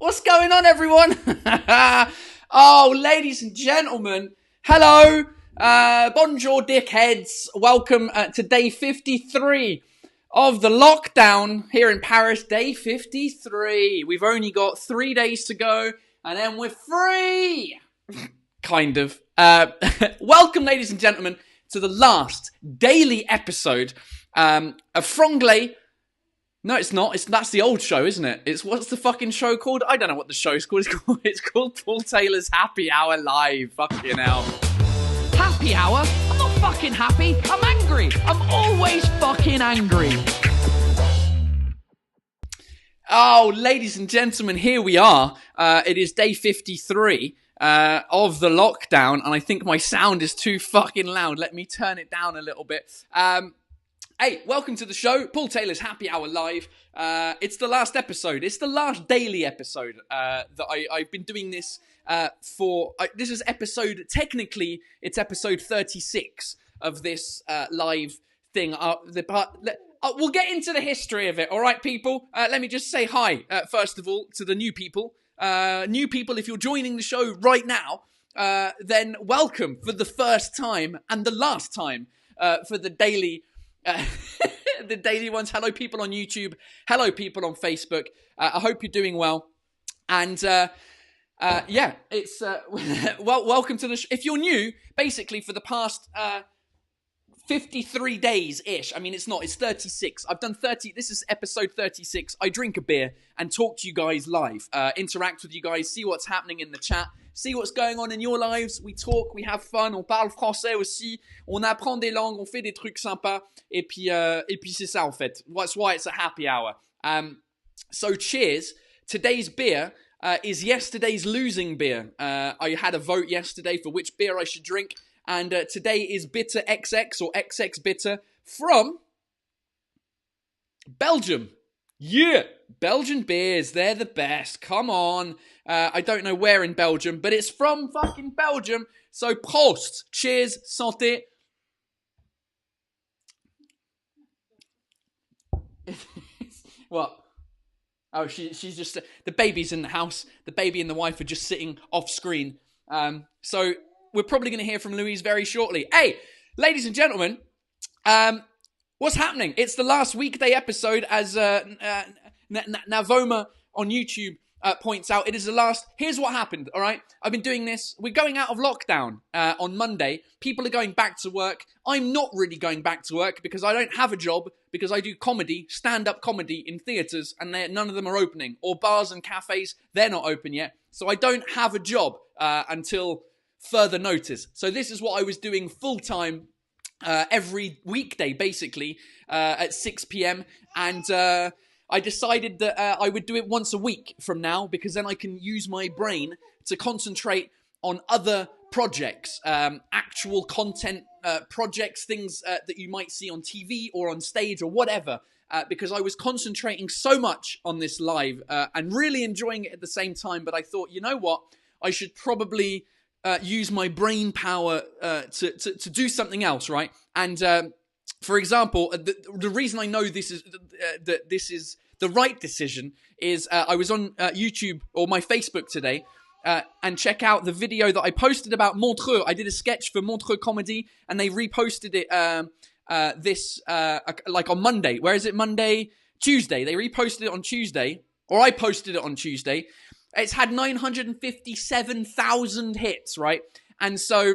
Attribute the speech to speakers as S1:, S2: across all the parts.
S1: What's going on, everyone? Oh, ladies and gentlemen, hello. Bonjour, dickheads. Welcome to day 53 of the lockdown here in Paris. Day 53. We've only got 3 days to go, and then we're free. Kind of. Welcome, ladies and gentlemen, to the last daily episode of Franglais. No, it's not. That's the old show, isn't it? What's the fucking show called? I don't know what the show's called. It's called Paul Taylor's Happy Hour Live. Fucking hell.
S2: Happy hour? I'm not fucking happy. I'm angry. I'm always fucking angry.
S1: Oh, ladies and gentlemen, here we are. It is day 53 of the lockdown, and I think my sound is too fucking loud. Let me turn it down a little bit. Hey, welcome to the show, Paul Taylor's Happy Hour Live. It's the last episode. It's the last daily episode that I've been doing this for. This is technically, it's episode 36 of this live thing. We'll get into the history of it, all right, people? Let me just say hi, first of all, to the new people. New people, if you're joining the show right now, then welcome for the first time and the last time for the daily... the daily ones. Hello, people on YouTube. Hello, people on Facebook. I hope you're doing well. And yeah, it's welcome to the if you're new, basically for the past 53 days-ish. I mean, it's 36. I've done 30. This is episode 36. I drink a beer and talk to you guys live. Interact with you guys, see what's happening in the chat. See what's going on in your lives. We talk, we have fun, on parle français aussi. On apprend des langues, on fait des trucs sympas. Et puis c'est ça en fait. That's why it's a happy hour. So cheers. Today's beer is yesterday's losing beer. I had a vote yesterday for which beer I should drink. And today is Bitter XX or XX Bitter from Belgium. Yeah, Belgian beers, they're the best. Come on. I don't know where in Belgium, but it's from fucking Belgium. So Prost. Cheers. Santé. What? Oh, she's just... the baby's in the house. The baby and the wife are just sitting off screen. So we're probably going to hear from Louise very shortly. Hey, ladies and gentlemen, what's happening? It's the last weekday episode, as Navoma on YouTube points out. It is the last. Here's what happened, all right? I've been doing this. We're going out of lockdown on Monday. People are going back to work. I'm not really going back to work because I don't have a job, because I do comedy, stand-up comedy in theatres, and none of them are opening. Or bars and cafes, they're not open yet. So I don't have a job until further notice. So this is what I was doing full-time every weekday, basically, at 6 p.m. And I decided that I would do it once a week from now, because then I can use my brain to concentrate on other projects, actual content projects, things that you might see on TV or on stage or whatever, because I was concentrating so much on this live and really enjoying it at the same time. But I thought, you know what, I should probably use my brain power to do something else, right? And for example, the reason I know this is that this is the right decision is I was on YouTube or my Facebook today, and check out the video that I posted about Montreux. I did a sketch for Montreux Comedy, and they reposted it like on Monday. Where is it? Monday? Tuesday. They reposted it on Tuesday, or I posted it on Tuesday. It's had 957,000 hits, right? And so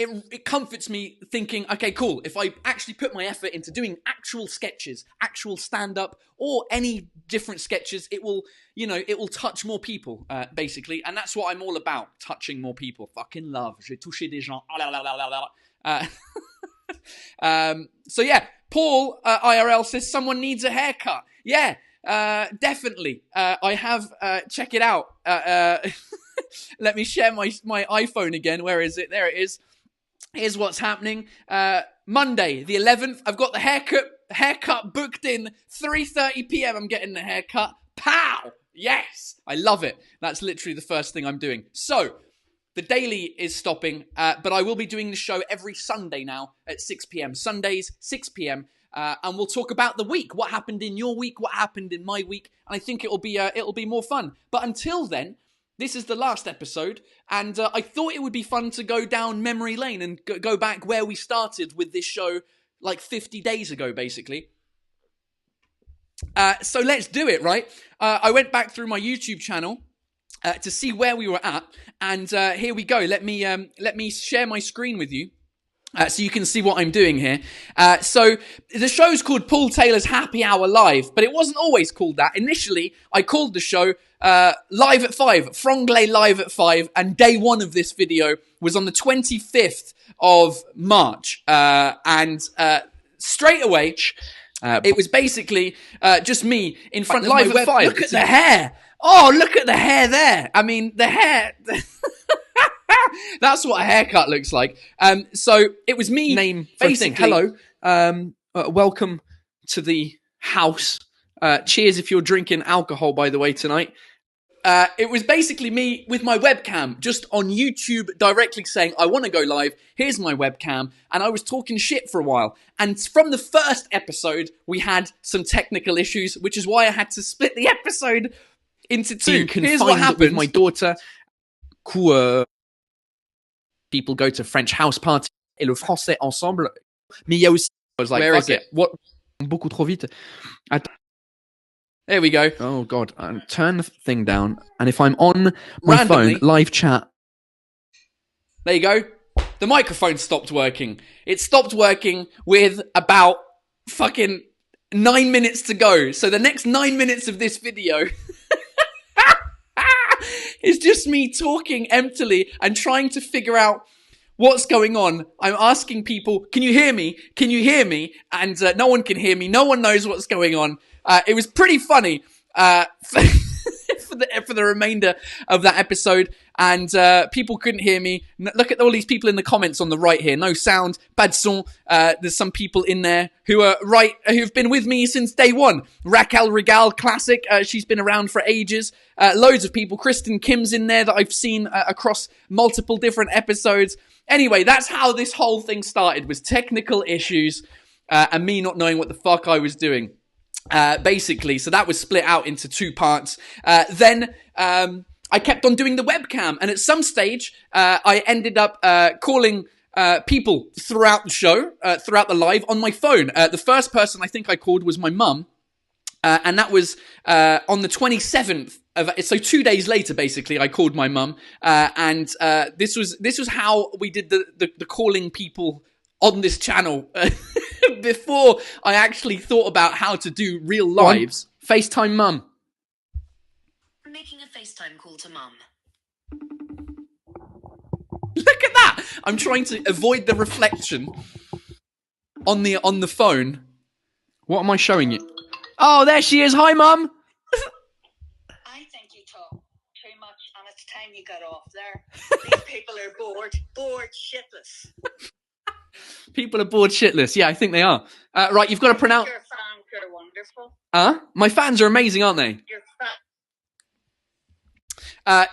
S1: it comforts me thinking, okay, cool. If I actually put my effort into doing actual sketches, actual stand-up, or any different sketches, it will touch more people, basically. And that's what I'm all about, touching more people. Fucking love. Je vais toucher des gens. So yeah, Paul IRL says someone needs a haircut. Yeah, definitely. I have, check it out. Let me share my iPhone again. Where is it? There it is. Here's what's happening. Monday, the 11th, I've got the haircut booked in. 3:30 p.m. I'm getting the haircut. Pow! Yes! I love it. That's literally the first thing I'm doing. So, The daily is stopping, but I will be doing the show every Sunday now at 6 p.m. Sundays, 6 p.m. And we'll talk about the week, what happened in your week, what happened in my week, and I think it'll be more fun. But until then, this is the last episode, and I thought it would be fun to go down memory lane and go back where we started with this show, like 50 days ago, basically. So let's do it, right? I went back through my YouTube channel to see where we were at, and here we go. Let me share my screen with you. So you can see what I'm doing here. So the show's called Paul Taylor's Happy Hour Live, but it wasn't always called that. Initially, I called the show Live at 5, Franglais Live at 5, and day one of this video was on the 25th of March. And straight away, it was basically just me in front of
S2: Live
S1: my
S2: at 5.
S1: Look at the hair! Oh, look at the hair there! I mean, the hair... That's what a haircut looks like. So it was me.
S2: Name
S1: basically.
S2: Hello. Welcome to the house. Cheers if you're drinking alcohol, by the way, tonight.
S1: It was basically me with my webcam just on YouTube directly saying, I want to go live. Here's my webcam. And I was talking shit for a while. And from the first episode, we had some technical issues, which is why I had to split the episode into two. Here's what happened.
S2: With my daughter. People go to French house party et le français ensemble. Mais il y a aussi.
S1: I was like,
S2: where
S1: fuck
S2: is it? What? Beaucoup trop vite.
S1: There we go.
S2: Oh God! Turn the thing down, and if I'm on my
S1: Randomly.
S2: phone, live chat.
S1: There you go. The microphone stopped working. It stopped working with about fucking 9 minutes to go. So the next 9 minutes of this video is just me talking emptily and trying to figure out what's going on. I'm asking people, can you hear me? Can you hear me? And no one can hear me. No one knows what's going on. It was pretty funny for the remainder of that episode. And people couldn't hear me. Look at all these people in the comments on the right here. No sound, pas de son. There's some people in there who've been with me since day one. Raquel Regal, classic. She's been around for ages. Loads of people. Kristen Kim's in there that I've seen across multiple different episodes. Anyway, that's how this whole thing started, was technical issues and me not knowing what the fuck I was doing. Basically, so that was split out into two parts. Then I kept on doing the webcam, and at some stage, I ended up calling people throughout the show, throughout the live, on my phone. The first person I think I called was my mum, and that was on the 27th. So 2 days later, basically, I called my mum, and this was how we did the calling people on this channel before I actually thought about how to do real lives.
S2: FaceTime mum.
S3: I'm making a FaceTime call to mum.
S1: Look at that! I'm trying to avoid the reflection on the phone.
S2: What am I showing you? Oh, there she is. Hi, mum.
S3: I think you talk too much, and it's time you got off there. These people are bored shitless.
S1: People are bored shitless. Yeah, I think they are. Right, you've got to pronounce...
S3: Your fans are wonderful.
S1: My fans are amazing, aren't they?
S3: Your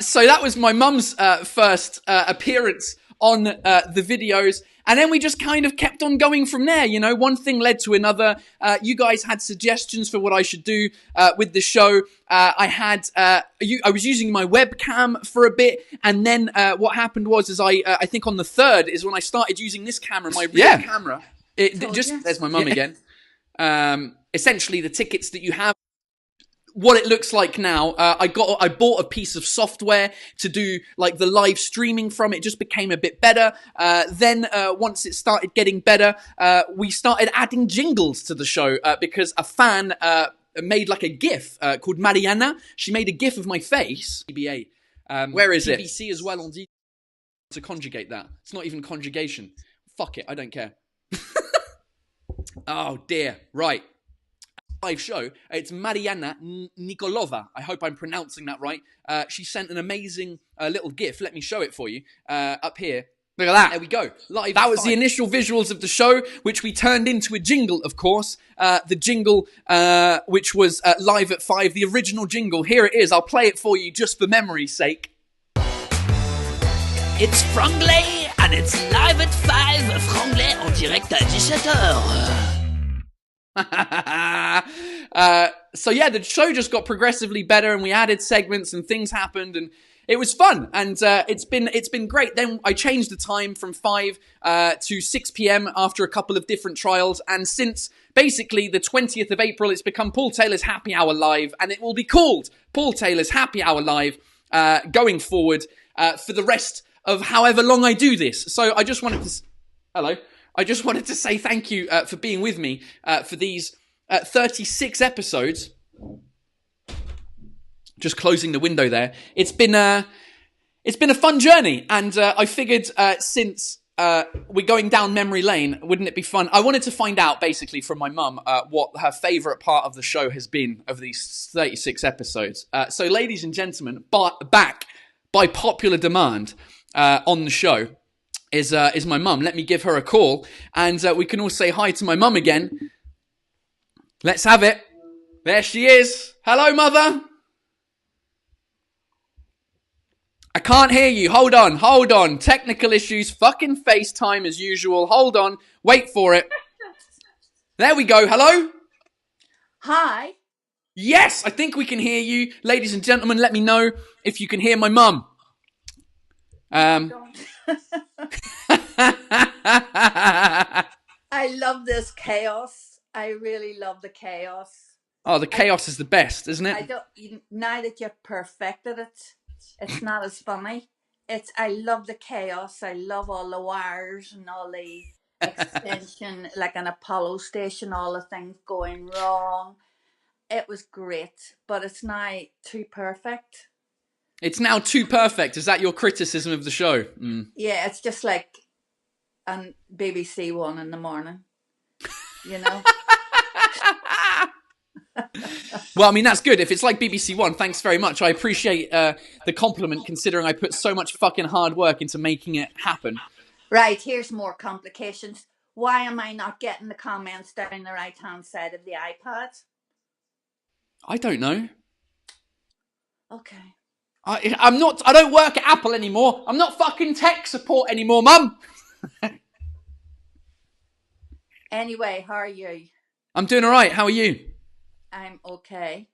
S1: So that was my mum's first appearance on the videos. And then we just kind of kept on going from there. You know, one thing led to another. You guys had suggestions for what I should do with the show. I was using my webcam for a bit. And then what happened was I think on the 3rd is when I started using this camera, my real camera. There's my mum again. Essentially, the tickets that you have. What it looks like now, I bought a piece of software to do like the live streaming from. It just became a bit better. Then once it started getting better, we started adding jingles to the show because a fan made like a GIF called Mariana. She made a GIF of my face. TBA. Where is it? TBC as well on D to conjugate that. It's not even conjugation. Fuck it, I don't care. Oh dear. Right. Live show. It's Mariana Nikolova. I hope I'm pronouncing that right. She sent an amazing little GIF. Let me show it for you. Up here. Look at that. There we go. Live. That was the initial visuals of the show, which we turned into a jingle, of course. The jingle, which was Live at 5, the original jingle. Here it is. I'll play it for you just for memory's sake.
S4: It's Franglais and it's live at 5. Franglais en direct à 17h.
S1: So yeah, the show just got progressively better, and we added segments and things happened, and it was fun, and it's been great. Then I changed the time from 5 to 6 p.m. after a couple of different trials, and since basically the 20th of April, it's become Paul Taylor's Happy Hour Live, and it will be called Paul Taylor's Happy Hour Live going forward for the rest of however long I do this. So I just wanted to say thank you for being with me for these 36 episodes. Just closing the window there. It's been a fun journey, and I figured since we're going down memory lane, wouldn't it be fun? I wanted to find out basically from my mum what her favourite part of the show has been of these 36 episodes. So, ladies and gentlemen, back by popular demand on the show is my mum. Let me give her a call, and we can all say hi to my mum again. Let's have it. There she is. Hello, mother. I can't hear you. Hold on. Technical issues. Fucking FaceTime as usual. Hold on. Wait for it. There we go. Hello?
S3: Hi.
S1: Yes, I think we can hear you. Ladies and gentlemen, let me know if you can hear my mum.
S3: I love this chaos. I really love the chaos.
S1: Oh, the chaos is the best, isn't it?
S3: Now that you've perfected it, it's not as funny. I love the chaos. I love all the wires and all the extension, like an Apollo station, all the things going wrong. It was great, but it's now too perfect.
S1: It's now too perfect. Is that your criticism of the show? Mm.
S3: Yeah, it's just like on BBC One in the morning, you know?
S1: Well, I mean, that's good. If it's like BBC One, thanks very much. I appreciate the compliment, considering I put so much fucking hard work into making it happen.
S3: Right, here's more complications. Why am I not getting the comments down the right-hand side of the iPad?
S1: I don't know.
S3: Okay.
S1: I don't work at Apple anymore. I'm not fucking tech support anymore, Mum.
S3: Anyway, how are you?
S1: I'm doing all right. How are you?
S3: I'm okay.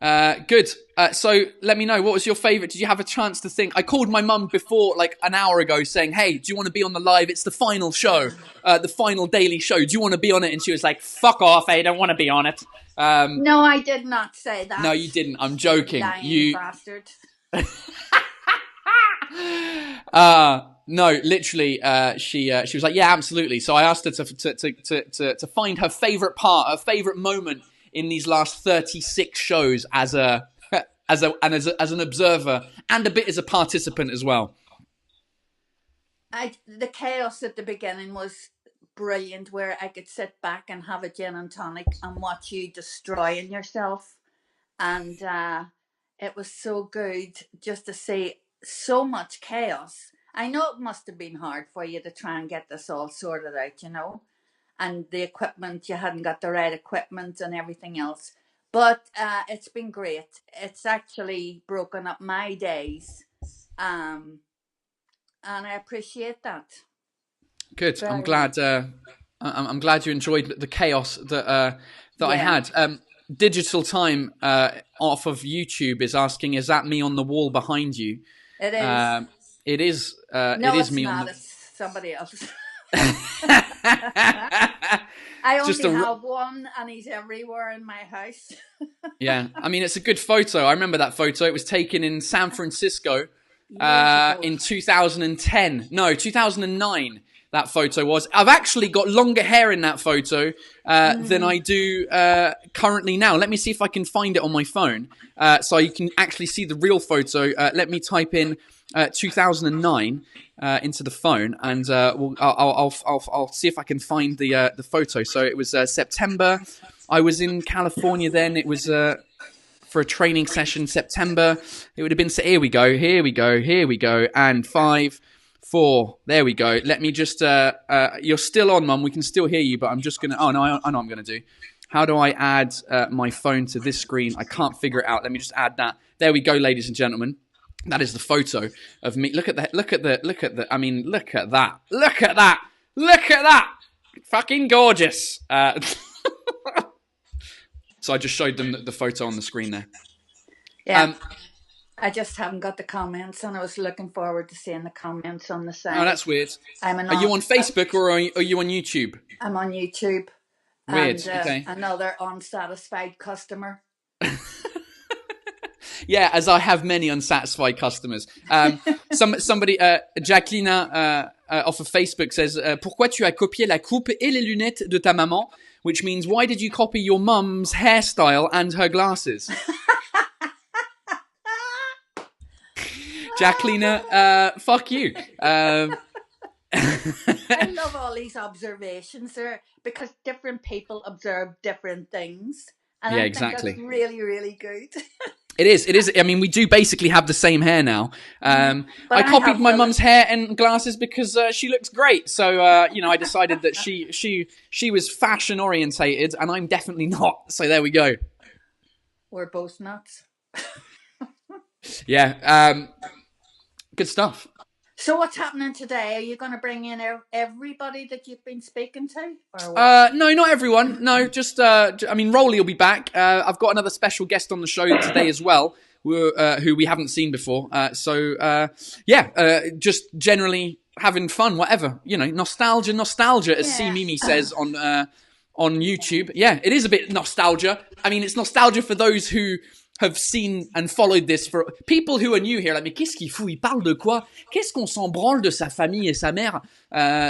S1: Good. So let me know, what was your favourite? Did you have a chance to think? I called my mum before, like an hour ago, saying, hey, do you want to be on the live? It's the final show, the final daily show. Do you want to be on it? And she was like, fuck off, I don't want to be on it.
S3: No, I did not say that.
S1: No, you didn't. I'm joking.
S3: Lying bastard.
S1: No, literally, she was like, yeah, absolutely. So I asked her to find her favourite part, her favourite moment in these last 36 shows as an observer and a bit as a participant as well.
S3: The chaos at the beginning was brilliant, where I could sit back and have a gin and tonic and watch you destroying yourself, and it was so good just to see so much chaos. I know it must have been hard for you to try and get this all sorted out, you know, and the equipment, you hadn't got the right equipment and everything else, but it's been great. It's actually broken up my days, and I appreciate that.
S1: Good.
S3: Very
S1: I'm glad. I'm glad you enjoyed the chaos that I had. Digital Time off of YouTube is asking, "Is that me on the wall behind you?"
S3: It is.
S1: It is.
S3: No,
S1: it is
S3: it's
S1: me
S3: not.
S1: on the.
S3: It's somebody else. I only have one, and he's everywhere in my house.
S1: Yeah, I mean, it's a good photo. I remember that photo. It was taken in San Francisco in 2010. No, 2009. That photo was. I've actually got longer hair in that photo than I do currently now. Let me see if I can find it on my phone so you can actually see the real photo. Let me type in 2009 into the phone, and I'll see if I can find the photo. So it was September. I was in California then. It was for a training session. September. It would have been. Here we go. And 5, 4. There we go. Let me just. You're still on, Mum. We can still hear you, but I'm just gonna. Oh no, I know what I'm gonna do. How do I add my phone to this screen? I can't figure it out. Let me just add that. There we go, ladies and gentlemen. That is the photo of me. Look at that. I mean, look at that. Look at that. Look at that. Fucking gorgeous. So I just showed them the photo on the screen there.
S3: Yeah. I just haven't got the comments, and I was looking forward to seeing the comments on the side.
S1: Oh, that's weird.
S3: Are
S1: you on Facebook or are you on YouTube?
S3: I'm on YouTube.
S1: Weird.
S3: And,
S1: okay.
S3: Another unsatisfied customer.
S1: Yeah, as I have many unsatisfied customers. Somebody, Jacqueline, off of Facebook says, "Pourquoi tu as copié la coupe et les lunettes de ta maman?" Which means, why did you copy your mum's hairstyle and her glasses? Jacqueline, fuck you.
S3: I love all these observations there because different people observe different things. And
S1: yeah,
S3: I
S1: exactly.
S3: think that's really, really good.
S1: It is. I mean, we do basically have the same hair now. I copied my mum's hair and glasses because she looks great. So, I decided that she was fashion orientated and I'm definitely not. So there we go.
S3: We're both nuts.
S1: Yeah. Good stuff.
S3: So what's happening today? Are you going to bring in everybody that you've been speaking to? Or what?
S1: No, not everyone. No, just, Rolly will be back. I've got another special guest on the show today as well, who we haven't seen before. Just generally having fun, whatever. Nostalgia, as C. Mimi says on YouTube. Yeah, it is a bit nostalgia. I mean, it's nostalgia for those who have seen and followed this. For people who are new here, like, mais qu'est-ce qu'il fout? Il parle de quoi? Qu'est-ce qu'on s'en branle de sa famille et sa mère?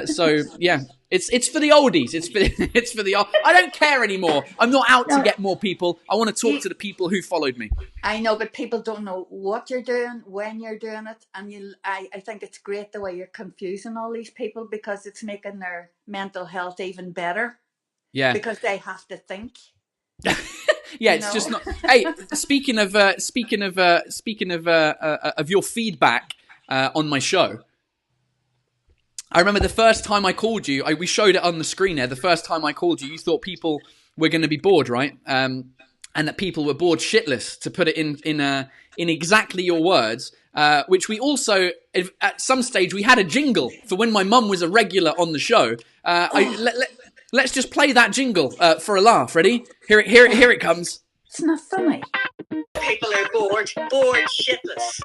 S1: So yeah, it's for the oldies. It's for the old. I don't care anymore. I'm not out to get more people. I want to talk to the people who followed me.
S3: I know, but people don't know what you're doing, when you're doing it, and I think it's great the way you're confusing all these people because it's making their mental health even better.
S1: Yeah,
S3: because they have to think.
S1: Yeah, it's just not. Hey, speaking of your feedback on my show, I remember the first time I called you. We showed it on the screen there. The first time I called you, you thought people were going to be bored, right? And that people were bored shitless. To put it in exactly your words, which we also at some stage we had a jingle for when my mum was a regular on the show. Let's just play that jingle for a laugh. Ready? Here it comes.
S3: It's not funny.
S5: People are bored shitless.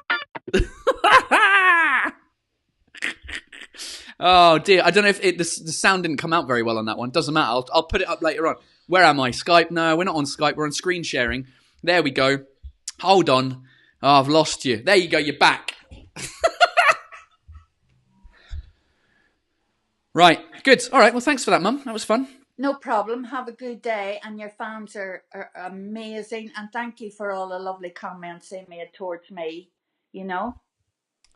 S1: Oh dear, I don't know if the sound didn't come out very well on that one. Doesn't matter. I'll put it up later on. Where am I? Skype? No, we're not on Skype. We're on screen sharing. There we go. Hold on. Oh, I've lost you. There you go. You're back. Right. Good. All right. Well, thanks for that, Mum. That was fun.
S3: No problem. Have a good day, and your fans are amazing. And thank you for all the lovely comments they made towards me.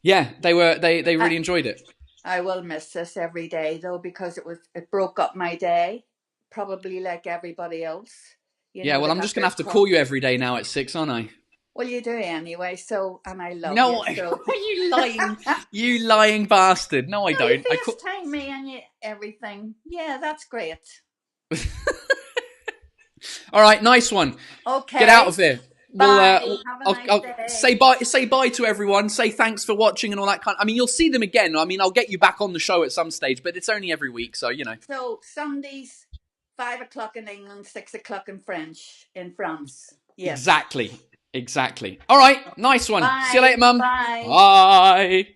S1: Yeah, they were. They really enjoyed it.
S3: I will miss this every day though because it broke up my day, probably like everybody else.
S1: Yeah. Well, I'm just gonna have to call you every day now at 6, aren't I?
S3: Well, you do anyway. So, and I love you. So.
S1: You lying bastard. No, I don't.
S3: You FaceTime me and everything. Yeah, that's great.
S1: All right, nice one.
S3: Okay.
S1: Get out of here.
S3: Bye. I'll
S1: say bye to everyone. Say thanks for watching and all that kind. I mean, you'll see them again. I mean, I'll get you back on the show at some stage, but it's only every week, so
S3: So Sundays, 5:00 in England, 6:00 in France. Yes.
S1: Exactly. All right, nice one.
S3: Bye.
S1: See you later, Mum.
S3: Bye.
S1: Bye.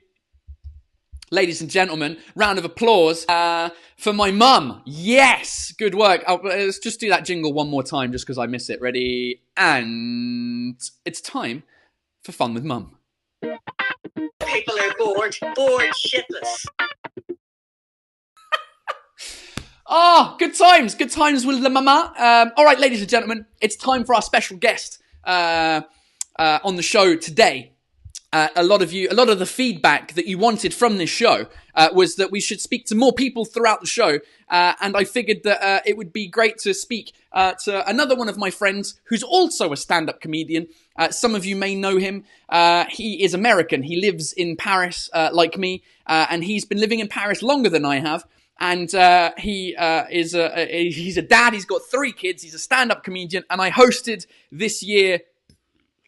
S1: Ladies and gentlemen, round of applause for my mum. Yes, good work. Let's just do that jingle one more time just because I miss it. Ready? And it's time for Fun with Mum.
S5: People are bored shitless.
S1: Oh, good times with la mama. All right, ladies and gentlemen, it's time for our special guest on the show today. A lot of the feedback that you wanted from this show was that we should speak to more people throughout the show, and I figured that it would be great to speak to another one of my friends who's also a stand-up comedian. Some of you may know him. He is American. He lives in Paris, like me, and he's been living in Paris longer than I have. And he's a dad. He's got 3 kids. He's a stand-up comedian, and I hosted this year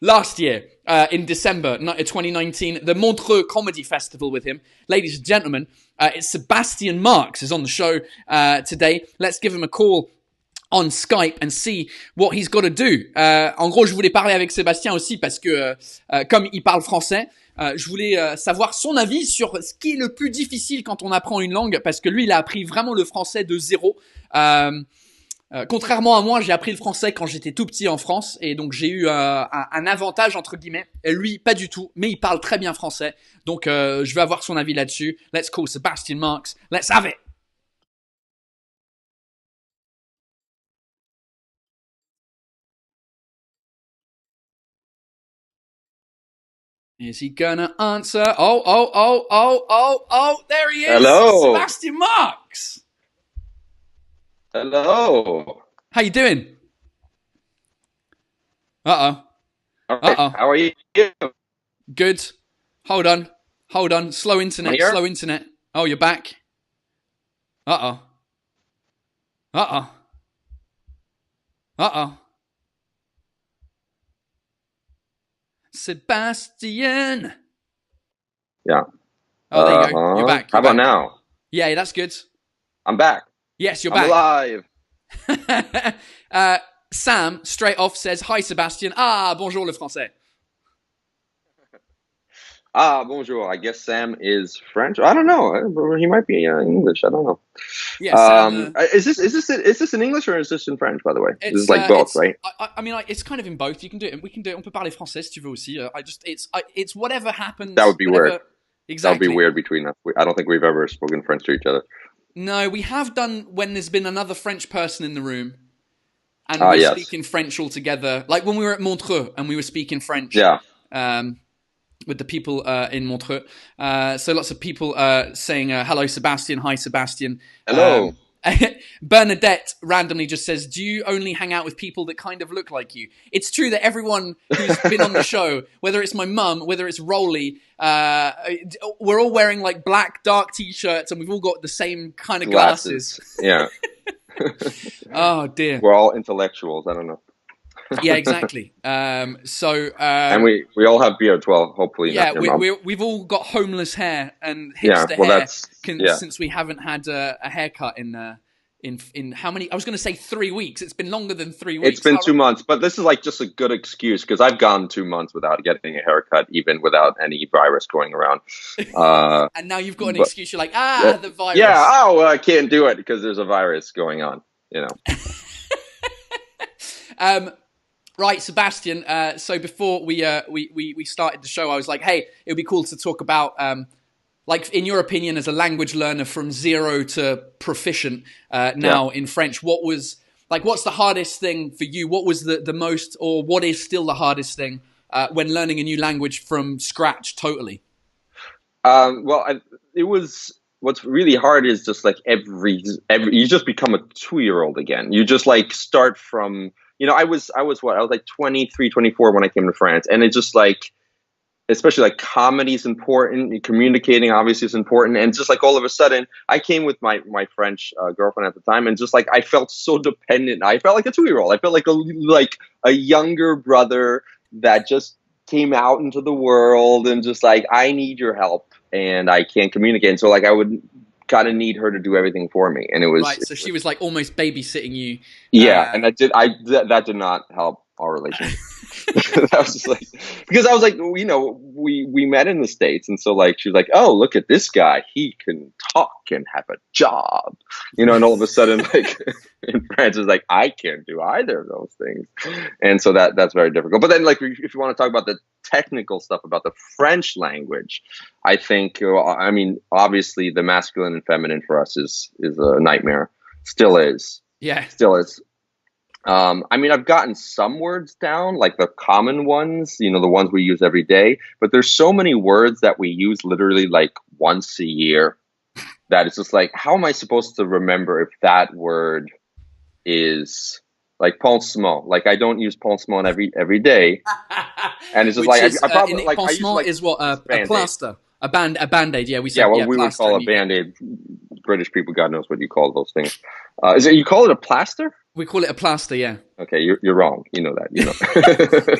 S1: last year in December 2019, the Montreux Comedy Festival with him. Ladies and gentlemen, it's Sebastian Marx is on the show today. Let's give him a call on Skype and see what he's got to do. En gros, je voulais parler avec Sébastien aussi parce que comme il parle français, je voulais savoir son avis sur ce qui est le plus difficile quand on apprend une langue, parce que lui, il a appris vraiment le français de zéro. Contrairement à moi, j'ai appris le français quand j'étais tout petit en France, et donc j'ai eu un avantage entre guillemets. Et lui, pas du tout, mais il parle très bien français. Donc je vais avoir son avis là-dessus. Let's call Sebastian Marx. Let's have it. Is he gonna answer? Oh, there he is.
S6: Hello.
S1: Sebastian Marx.
S6: Hello.
S1: How you doing? Uh-oh.
S6: All right.
S1: Uh-oh.
S6: How are you?
S1: Good. Hold on. Slow internet.
S6: Here?
S1: Slow internet. Oh, you're back. Uh-oh. Sebastian.
S6: Yeah.
S1: Oh, there you go. You're back.
S6: How
S1: You're
S6: about
S1: back.
S6: now?
S1: Yeah, that's good.
S6: I'm back.
S1: Yes, you're
S6: I'm
S1: back.
S6: alive.
S1: Sam, straight off, says, Hi, Sebastian. Ah, bonjour le français.
S6: Bonjour. I guess Sam is French. I don't know. He might be English. I don't know.
S1: Yeah, Sam,
S6: Is this in English or is this in French? By the way, this is like both, right?
S1: I mean, it's kind of in both. You can do it. We can do it. On peut parler français si tu veux aussi. It's whatever happens.
S6: That would be weird.
S1: Exactly.
S6: That would be weird between us. I don't think we've ever spoken French to each other.
S1: No, we have done when there's been another French person in the room, and we're speaking French all together. Like when we were at Montreux and we were speaking French.
S6: Yeah.
S1: With the people in Montreux. So lots of people saying, hello, Sebastian. Hi, Sebastian.
S6: Hello.
S1: Bernadette randomly just says, do you only hang out with people that kind of look like you? It's true that everyone who's been on the show, whether it's my mum, whether it's Rolly, we're all wearing like black, dark T-shirts and we've all got the same kind of glasses.
S6: Yeah.
S1: Oh, dear.
S6: We're all intellectuals. I don't know.
S1: Yeah, exactly. And
S6: we all have beards. Well, hopefully,
S1: yeah,
S6: not your mom.
S1: we've all got homeless hair and hipster hair since we haven't had a haircut in how many? I was going to say 3 weeks. It's been longer than 3 weeks.
S6: It's been 2 months, but this is like just a good excuse because I've gone 2 months without getting a haircut, even without any virus going around.
S1: And now you've got an excuse. You're like, the virus.
S6: Yeah. Oh, I can't do it because there's a virus going on. You know.
S1: Right, Sebastian. So before we started the show, I was like, hey, it would be cool to talk about, like, in your opinion, as a language learner from zero to proficient in French, what's the hardest thing for you? What was the most, or what is still the hardest thing when learning a new language from scratch totally?
S6: What's really hard is just like every you just become a 2-year-old again. You just like start from, I was like 23, 24 when I came to France. And it's just like, especially like comedy is important. Communicating obviously is important. And just like all of a sudden I came with my French girlfriend at the time. And just like, I felt so dependent. I felt like a 2-year-old. I felt like a younger brother that just came out into the world and just like, I need your help and I can't communicate. And so like, I would kind of need her to do everything for me. And it was
S1: right. So she was like almost babysitting you.
S6: Yeah. And that did not help our relationship. That was just like, because I was like, we met in the States. And so like, she was like, oh, look at this guy. He can talk and have a job, and all of a sudden like in France it's like, I can't do either of those things. And so that's very difficult. But then like, if you want to talk about the technical stuff about the French language, I think, obviously the masculine and feminine for us is a nightmare. Still is.
S1: Yeah.
S6: Still is. I've gotten some words down, like the common ones, the ones we use every day, but there's so many words that we use literally like once a year that it's just like, how am I supposed to remember if that word is like pansement? Like I don't use pansement every day. And it's just like, I probably like, I use like
S1: is what a plaster, a band-aid. Yeah. We
S6: would call a band-aid. British people, God knows what you call those things. You call it a plaster?
S1: We call it a plaster, yeah.
S6: Okay, you're wrong. You know that. You know.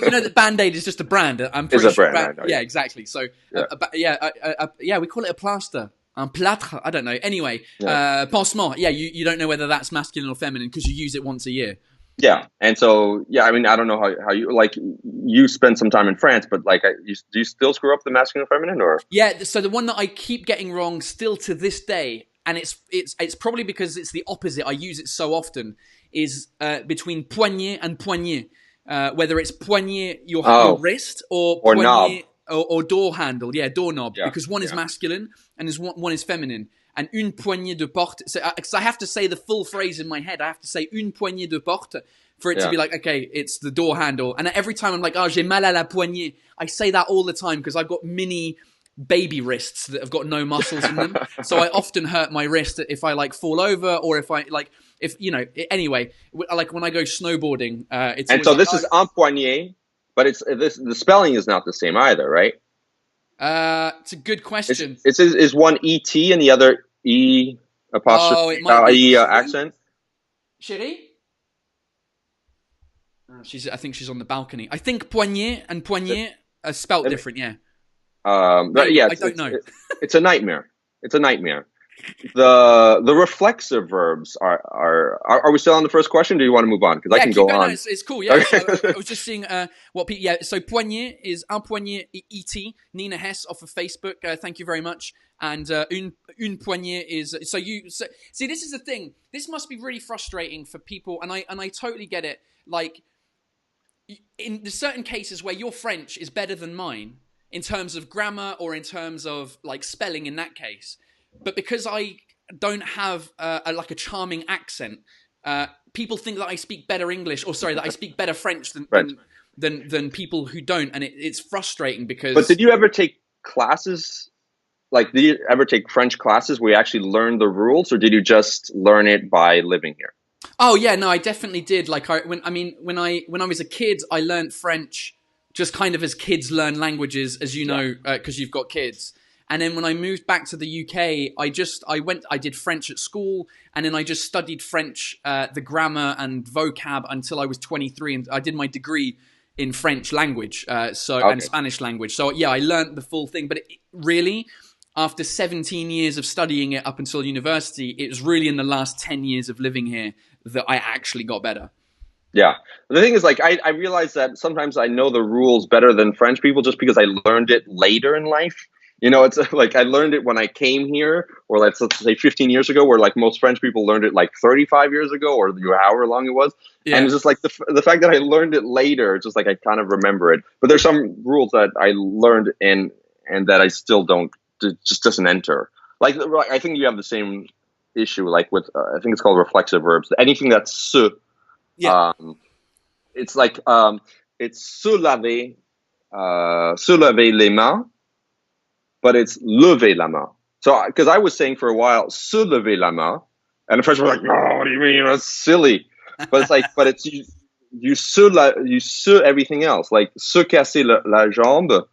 S1: You know that Band-Aid is just a brand. I'm pretty
S6: It's a
S1: sure.
S6: brand, I know,
S1: Yeah,
S6: yeah.
S1: exactly. So,
S6: Yeah.
S1: yeah, we call it a plaster. Un plâtre. I don't know. Anyway, pansement. Yeah, you don't know whether that's masculine or feminine because you use it once a year.
S6: Yeah, and so I mean, I don't know how you like. You spent some time in France, but like, do you still screw up the masculine and feminine, or?
S1: Yeah. So the one that I keep getting wrong still to this day, and it's probably because it's the opposite. I use it so often. Is between poignet and poignet. Whether it's poignet, your wrist, or poignet, or door handle, doorknob, because one is masculine and one is feminine. And une poignée de porte. So, cause I have to say the full phrase in my head. I have to say une poignée de porte for it to be like, okay, it's the door handle. And every time I'm like, oh, j'ai mal à la poignée. I say that all the time because I've got mini baby wrists that have got no muscles in them. So I often hurt my wrist if I like fall over or if I like, if you know, anyway, like when I go snowboarding, it's.
S6: And so this is en poignée, but the spelling is not the same either, right?
S1: It's a good question.
S6: Is one ET and the other E apostrophe?
S1: Oh, it might be.
S6: Accent.
S1: Shitty? I think she's on the balcony. I think poignée and poignée are spelt different, yeah.
S6: I
S1: don't know.
S6: It's a nightmare. It's a nightmare. The reflexive verbs are we still on the first question? Or do you want to move on? Because I can go on.
S1: No, it's cool. Yeah, okay. I was just seeing what people. Yeah, so poignée is un poignet et. Nina Hess off of Facebook. Thank you very much. And une poignée is see. This is the thing. This must be really frustrating for people, and I totally get it. Like in the certain cases where your French is better than mine in terms of grammar or in terms of like spelling in that case. But because I don't have a charming accent, people think that I speak better English, that I speak better French than people who don't, and it's frustrating because.
S6: But did you ever take classes? Like, did you ever take French classes where you actually learned the rules, or did you just learn it by living here?
S1: Oh yeah, no, I definitely did. Like, when I was a kid, I learned French just kind of as kids learn languages, as you know, because you've got kids. And then when I moved back to the UK, I did French at school, and then I just studied French, the grammar and vocab until I was 23, and I did my degree in French language, and Spanish language. So yeah, I learned the full thing. But really, after 17 years of studying it up until university, it was really in the last 10 years of living here that I actually got better.
S6: Yeah. The thing is, like, I realize that sometimes I know the rules better than French people just because I learned it later in life. You know, it's like I learned it when I came here, or let's say 15 years ago, where like most French people learned it like 35 years ago, or however long it was. Yeah. And it's just like the fact that I learned it later, it's just like I kind of remember it. But there's some rules that I learned and that I still don't, it just doesn't enter. Like, I think you have the same issue, like with, I think it's called reflexive verbs. Anything that's se. Yeah. It's like, it's se laver les mains. But it's lever la main. So, because I was saying for a while, se lever la main, and the French were like, "No, what do you mean? That's silly." But it's like, but it's you se everything else, like se casser la jambe.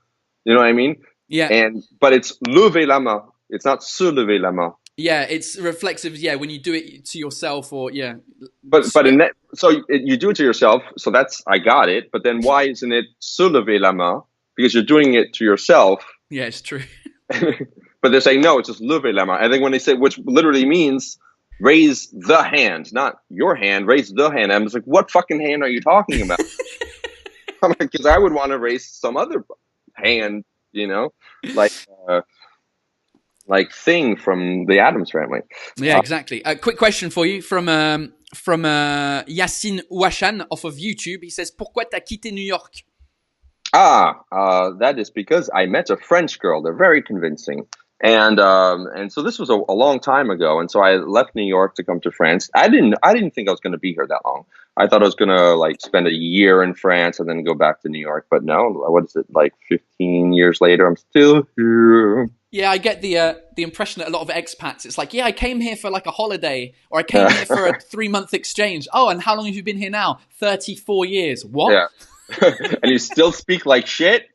S6: You know what I mean?
S1: Yeah.
S6: But it's lever la main. It's not se lever la main.
S1: Yeah, it's reflexive. Yeah, when you do it to yourself, or yeah.
S6: But you do it to yourself. So I got it. But then why isn't it se lever la main? Because you're doing it to yourself.
S1: Yeah, it's true.
S6: But they're saying, no, it's just lever la main. I think when they say, which literally means raise the hand, not your hand, raise the hand. I'm just like, what fucking hand are you talking about? Because I would want to raise some other hand, you know, like Thing from the Addams Family.
S1: Yeah, exactly. A quick question for you from Yassine Ouachan off of YouTube. He says, pourquoi t'as quitté New York?
S6: That is because I met a French girl. They're very convincing. And so this was a long time ago. And so I left New York to come to France. I didn't think I was going to be here that long. I thought I was going to like spend a year in France and then go back to New York. But no, what is it, like 15 years later, I'm still here.
S1: Yeah, I get the impression that a lot of expats, it's like, yeah, I came here for like a holiday, or I came here for a 3-month exchange. Oh, and how long have you been here now? 34 years. What?
S6: Yeah. And you still speak like shit?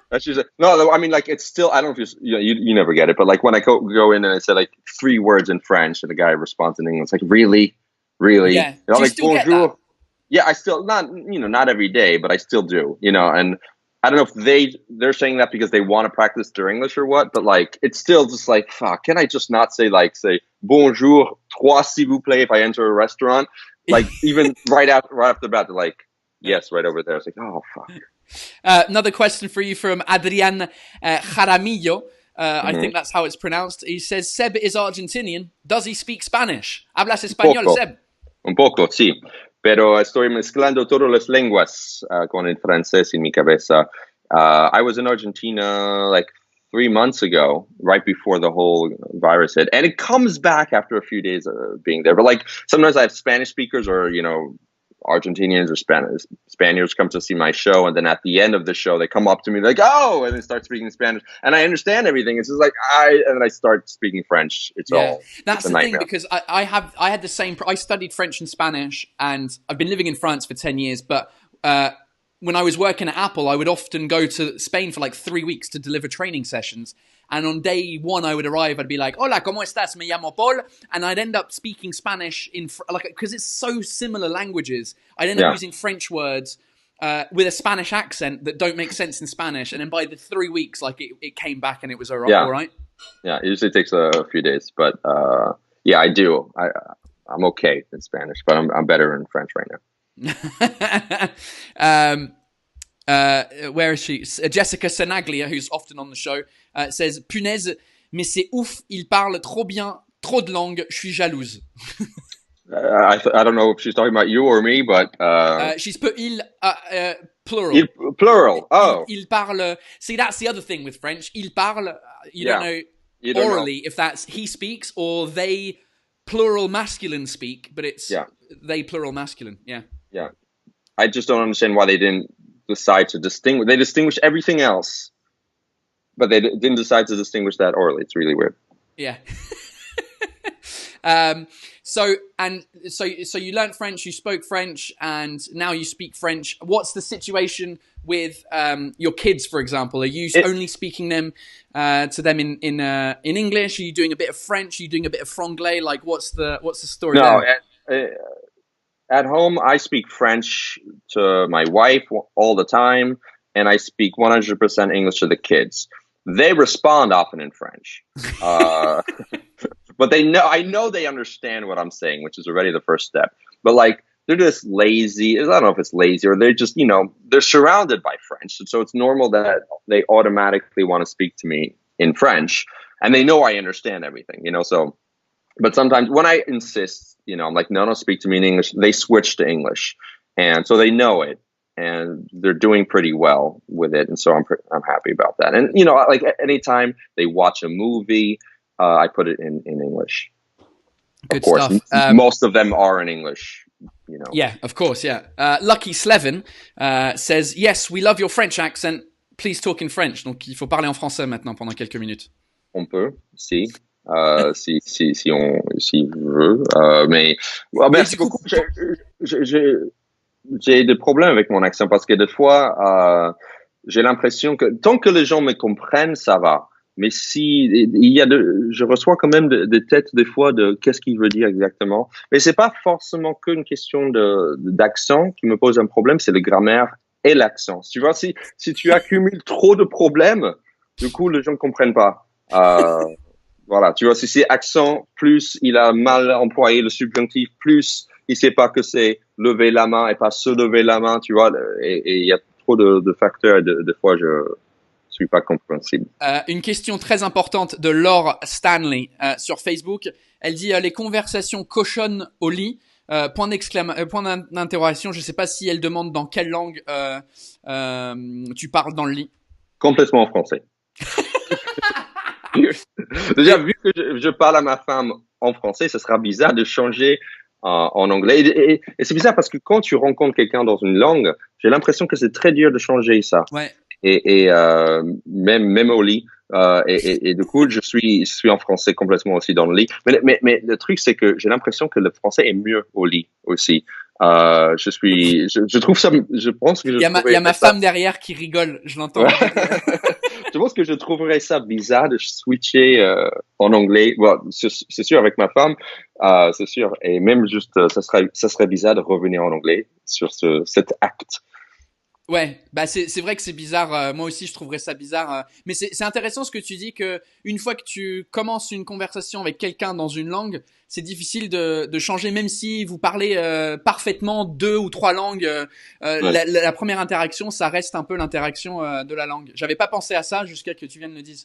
S6: That's just no. I mean, like, it's still. I don't know if you never get it, but like when I go in and I say like 3 words in French, and the guy responds in English, like, really, really.
S1: Yeah.
S6: You know,
S1: Do you
S6: like
S1: still get
S6: bonjour.
S1: that?
S6: Yeah, I still not every day, but I still do. You know, and I don't know if they're saying that because they want to practice their English or what, but like it's still just like, fuck, can I just not say bonjour, trois s'il vous plaît if I enter a restaurant? Like even right off the bat, they're like, yes, right over there. It's like, oh fuck.
S1: Another question for you from Adrian Jaramillo. I think that's how it's pronounced. He says, Seb is Argentinian. Does he speak Spanish? ¿Hablas español,
S6: Poco.
S1: Seb?
S6: Un poco, sí. Pero estoy mezclando todas las lenguas con el francés en mi cabeza. I was in Argentina like 3 months ago, right before the whole virus hit. And it comes back after a few days of being there. But like sometimes I have Spanish speakers or, you know, Argentinians or Spaniards come to see my show, and then at the end of the show they come up to me like, oh, and they start speaking Spanish, and I understand everything. It's just like and then I start speaking French. It's
S1: That's
S6: a
S1: the thing,
S6: nightmare.
S1: because I had the same. I studied French and Spanish, and I've been living in France for 10 years. But when I was working at Apple, I would often go to Spain for like 3 weeks to deliver training sessions. And on day one, I would arrive. I'd be like, "Hola, cómo estás? Me llamo Paul," and I'd end up speaking Spanish because it's so similar languages. I'd end up using French words with a Spanish accent that don't make sense in Spanish. And then by the 3 weeks, like it came back and it was all right.
S6: Yeah, it usually takes a few days, but yeah, I do. I'm okay in Spanish, but I'm better in French right now.
S1: Where is she? Jessica Senaglia, who's often on the show, says, Punaise, mais c'est ouf, il parle trop bien, trop de langues, je suis jalouse.
S6: I don't know if she's talking about you or me, but
S1: she's put il plural.
S6: Plural. Oh,
S1: il parle. See, that's the other thing with French. Il parle. You don't know orally if that's he speaks or they plural masculine speak, but it's they plural masculine. Yeah.
S6: Yeah. I just don't understand why they didn't decide to distinguish. They distinguish everything else, but they didn't decide to distinguish that orally. It's really weird.
S1: Yeah. So you learned French, you spoke French, and now you speak French. What's the situation with your kids, for example? Are you only speaking to them in English? Are you doing a bit of French? Are you doing a bit of franglais? Like, what's the story there?
S6: At home, I speak French to my wife all the time, and I speak 100% English to the kids. They respond often in French. But I know they understand what I'm saying, which is already the first step. But like, they're just lazy. I don't know if it's lazy or they're just, they're surrounded by French. So it's normal that they automatically want to speak to me in French, and they know I understand everything, so, but sometimes when I insist, I'm like, no, speak to me in English. They switch to English. And so they know it, and they're doing pretty well with it. And so I'm happy about that. And, like anytime they watch a movie, I put it in English.
S1: Good
S6: of course,
S1: stuff.
S6: Most of them are in English,
S1: Yeah, of course, yeah. Lucky Slevin says, yes, we love your French accent. Please talk in French. Donc, il faut parler en français maintenant pendant quelques minutes.
S6: On peut, si. Si veut. Mais merci beaucoup. J'ai des problèmes avec mon accent parce que des fois, j'ai l'impression que tant que les gens me comprennent, ça va. Mais je reçois quand même des têtes des fois de qu'est-ce qu'il veut dire exactement. Mais c'est pas forcément qu'une question d'accent qui me pose un problème, c'est la grammaire et l'accent. Tu vois, si tu accumules trop de problèmes, du coup, les gens ne comprennent pas. Voilà, tu vois, si c'est accent, plus il a mal employé le subjonctif, plus il sait pas que c'est lever la main et pas se lever la main, tu vois, et il y a trop de facteurs et de fois je suis pas compréhensible.
S1: Une question très importante de Laure Stanley sur Facebook. Elle dit les conversations cochonnes au lit. Point d'interrogation. Je sais pas si elle demande dans quelle langue tu parles dans le lit.
S6: Complètement en français. Déjà, vu que je parle à ma femme en français, ce sera bizarre de changer en anglais. Et c'est bizarre parce que quand tu rencontres quelqu'un dans une langue, j'ai l'impression que c'est très dur de changer ça.
S1: Ouais.
S6: Et même au lit. Et du coup, je suis en français complètement aussi dans le lit. Mais le truc, c'est que j'ai l'impression que le français est mieux au lit aussi. Je trouve ça, je pense que
S1: il y a ma femme derrière qui rigole, je l'entends.
S6: Je pense que je trouverais ça bizarre de switcher en anglais. Bon, c'est sûr avec ma femme, c'est sûr. Et même juste, ça serait bizarre de revenir en anglais sur cet acte.
S1: Ouais, bah c'est vrai que c'est bizarre. Moi aussi, je trouverais ça bizarre. Mais c'est intéressant ce que tu dis que une fois que tu commences une conversation avec quelqu'un dans une langue, c'est difficile de changer, même si vous parlez parfaitement 2 ou 3 langues.
S6: Ouais.
S1: La première interaction, ça reste un peu l'interaction de la langue. J'avais pas pensé à ça jusqu'à que tu viennes le dire.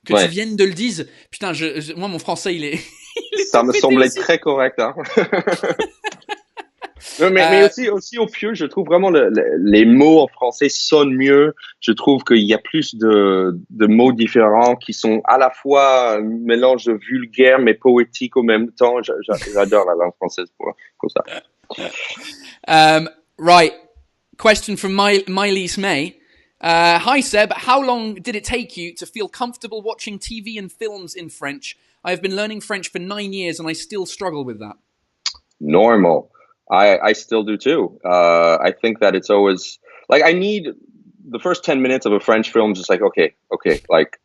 S1: Que tu
S6: Ouais.
S1: viennes de le dire. Putain, moi mon français il est, il est
S6: Ça
S1: tout
S6: me
S1: pété
S6: semblait
S1: aussi.
S6: très correct, hein. Non, mais aussi au pieu, je trouve vraiment les mots en français sonnent mieux. Je trouve qu'il y a plus de mots différents qui sont à la fois un mélange de vulgaire mais poétique au même temps. J'adore la langue française pour ça.
S1: Right. Question from Miley's May. Hi Seb, how long did it take you to feel comfortable watching TV and films in French? I have been learning French for 9 years and I still struggle with that.
S6: Normal. I still do too. I think that it's always like I need the first 10 minutes of a French film, just like, okay, like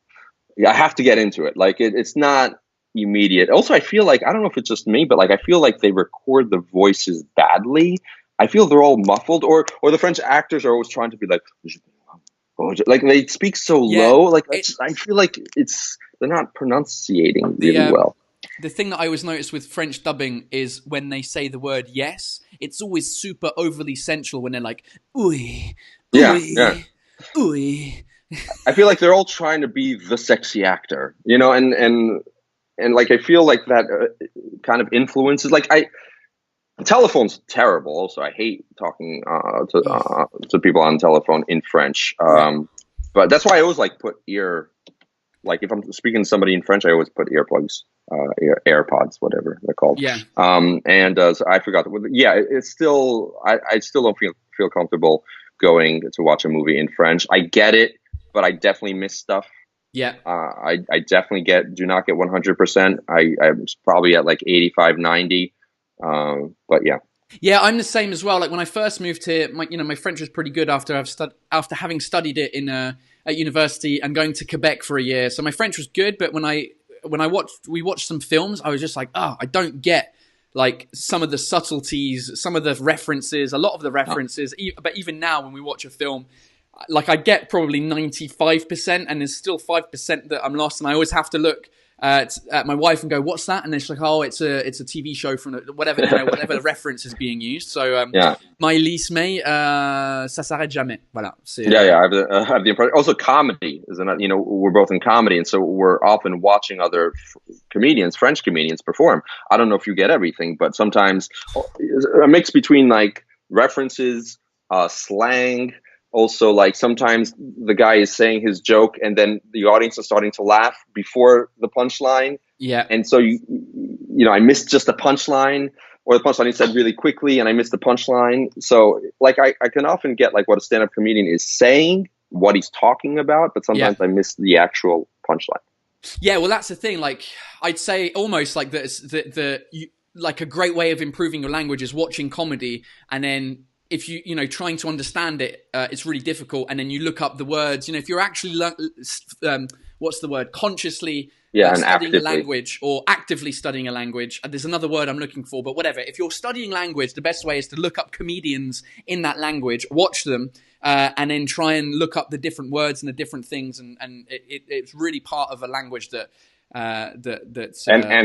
S6: I have to get into it. Like it's not immediate. Also, I feel like, I don't know if it's just me, but like, I feel like they record the voices badly. I feel they're all muffled or the French actors are always trying to be like they speak so low. Like I feel like they're not pronunciating really well.
S1: The thing that I always notice with French dubbing is when they say the word yes, it's always super overly sensual when they're like, ooey, ooey, ooey.
S6: I feel like they're all trying to be the sexy actor, you know, and like I feel like that kind of influences. Like telephone's terrible. Also, I hate talking to people on telephone in French. But that's why I always like put like if I'm speaking to somebody in French, I always put earplugs, AirPods, whatever they're called.
S1: Yeah.
S6: So I forgot. It's still I still don't feel comfortable going to watch a movie in French. I get it, but I definitely miss stuff.
S1: Yeah.
S6: I definitely do not get 100%. I'm probably at like 85, 90. But yeah.
S1: Yeah, I'm the same as well. Like when I first moved here, my French was pretty good after having studied it at university and going to Quebec for a year. So my French was good, but when we watched some films, I was just like, I don't get like some of the subtleties, some of the references, a lot of the references. But even now, when we watch a film, like I get probably 95%, and there's still 5% that I'm lost, and I always have to look at my wife and go, "What's that?" And then she's like, "Oh, it's a TV show from whatever whatever reference is being used." So my Lise May, ça s'arrête jamais. Voilà.
S6: I have the impression. Also, comedy is another. You know, we're both in comedy, and so we're often watching other French comedians perform. I don't know if you get everything, but sometimes a mix between like references, slang. Also, like sometimes the guy is saying his joke and then the audience is starting to laugh before the punchline.
S1: Yeah.
S6: And so, you know, I missed just the punchline, or the punchline he said really quickly and I missed the punchline. So like I can often get like what a stand-up comedian is saying, what he's talking about, but sometimes I miss the actual punchline.
S1: Yeah, well, that's the thing. Like I'd say almost like like a great way of improving your language is watching comedy, and then if you trying to understand it, it's really difficult. And then you look up the words. You know, if you're actually what's the word? Consciously studying a language or actively studying a language. There's another word I'm looking for, but whatever. If you're studying language, the best way is to look up comedians in that language, watch them, and then try and look up the different words and the different things. And it's really part of a language that's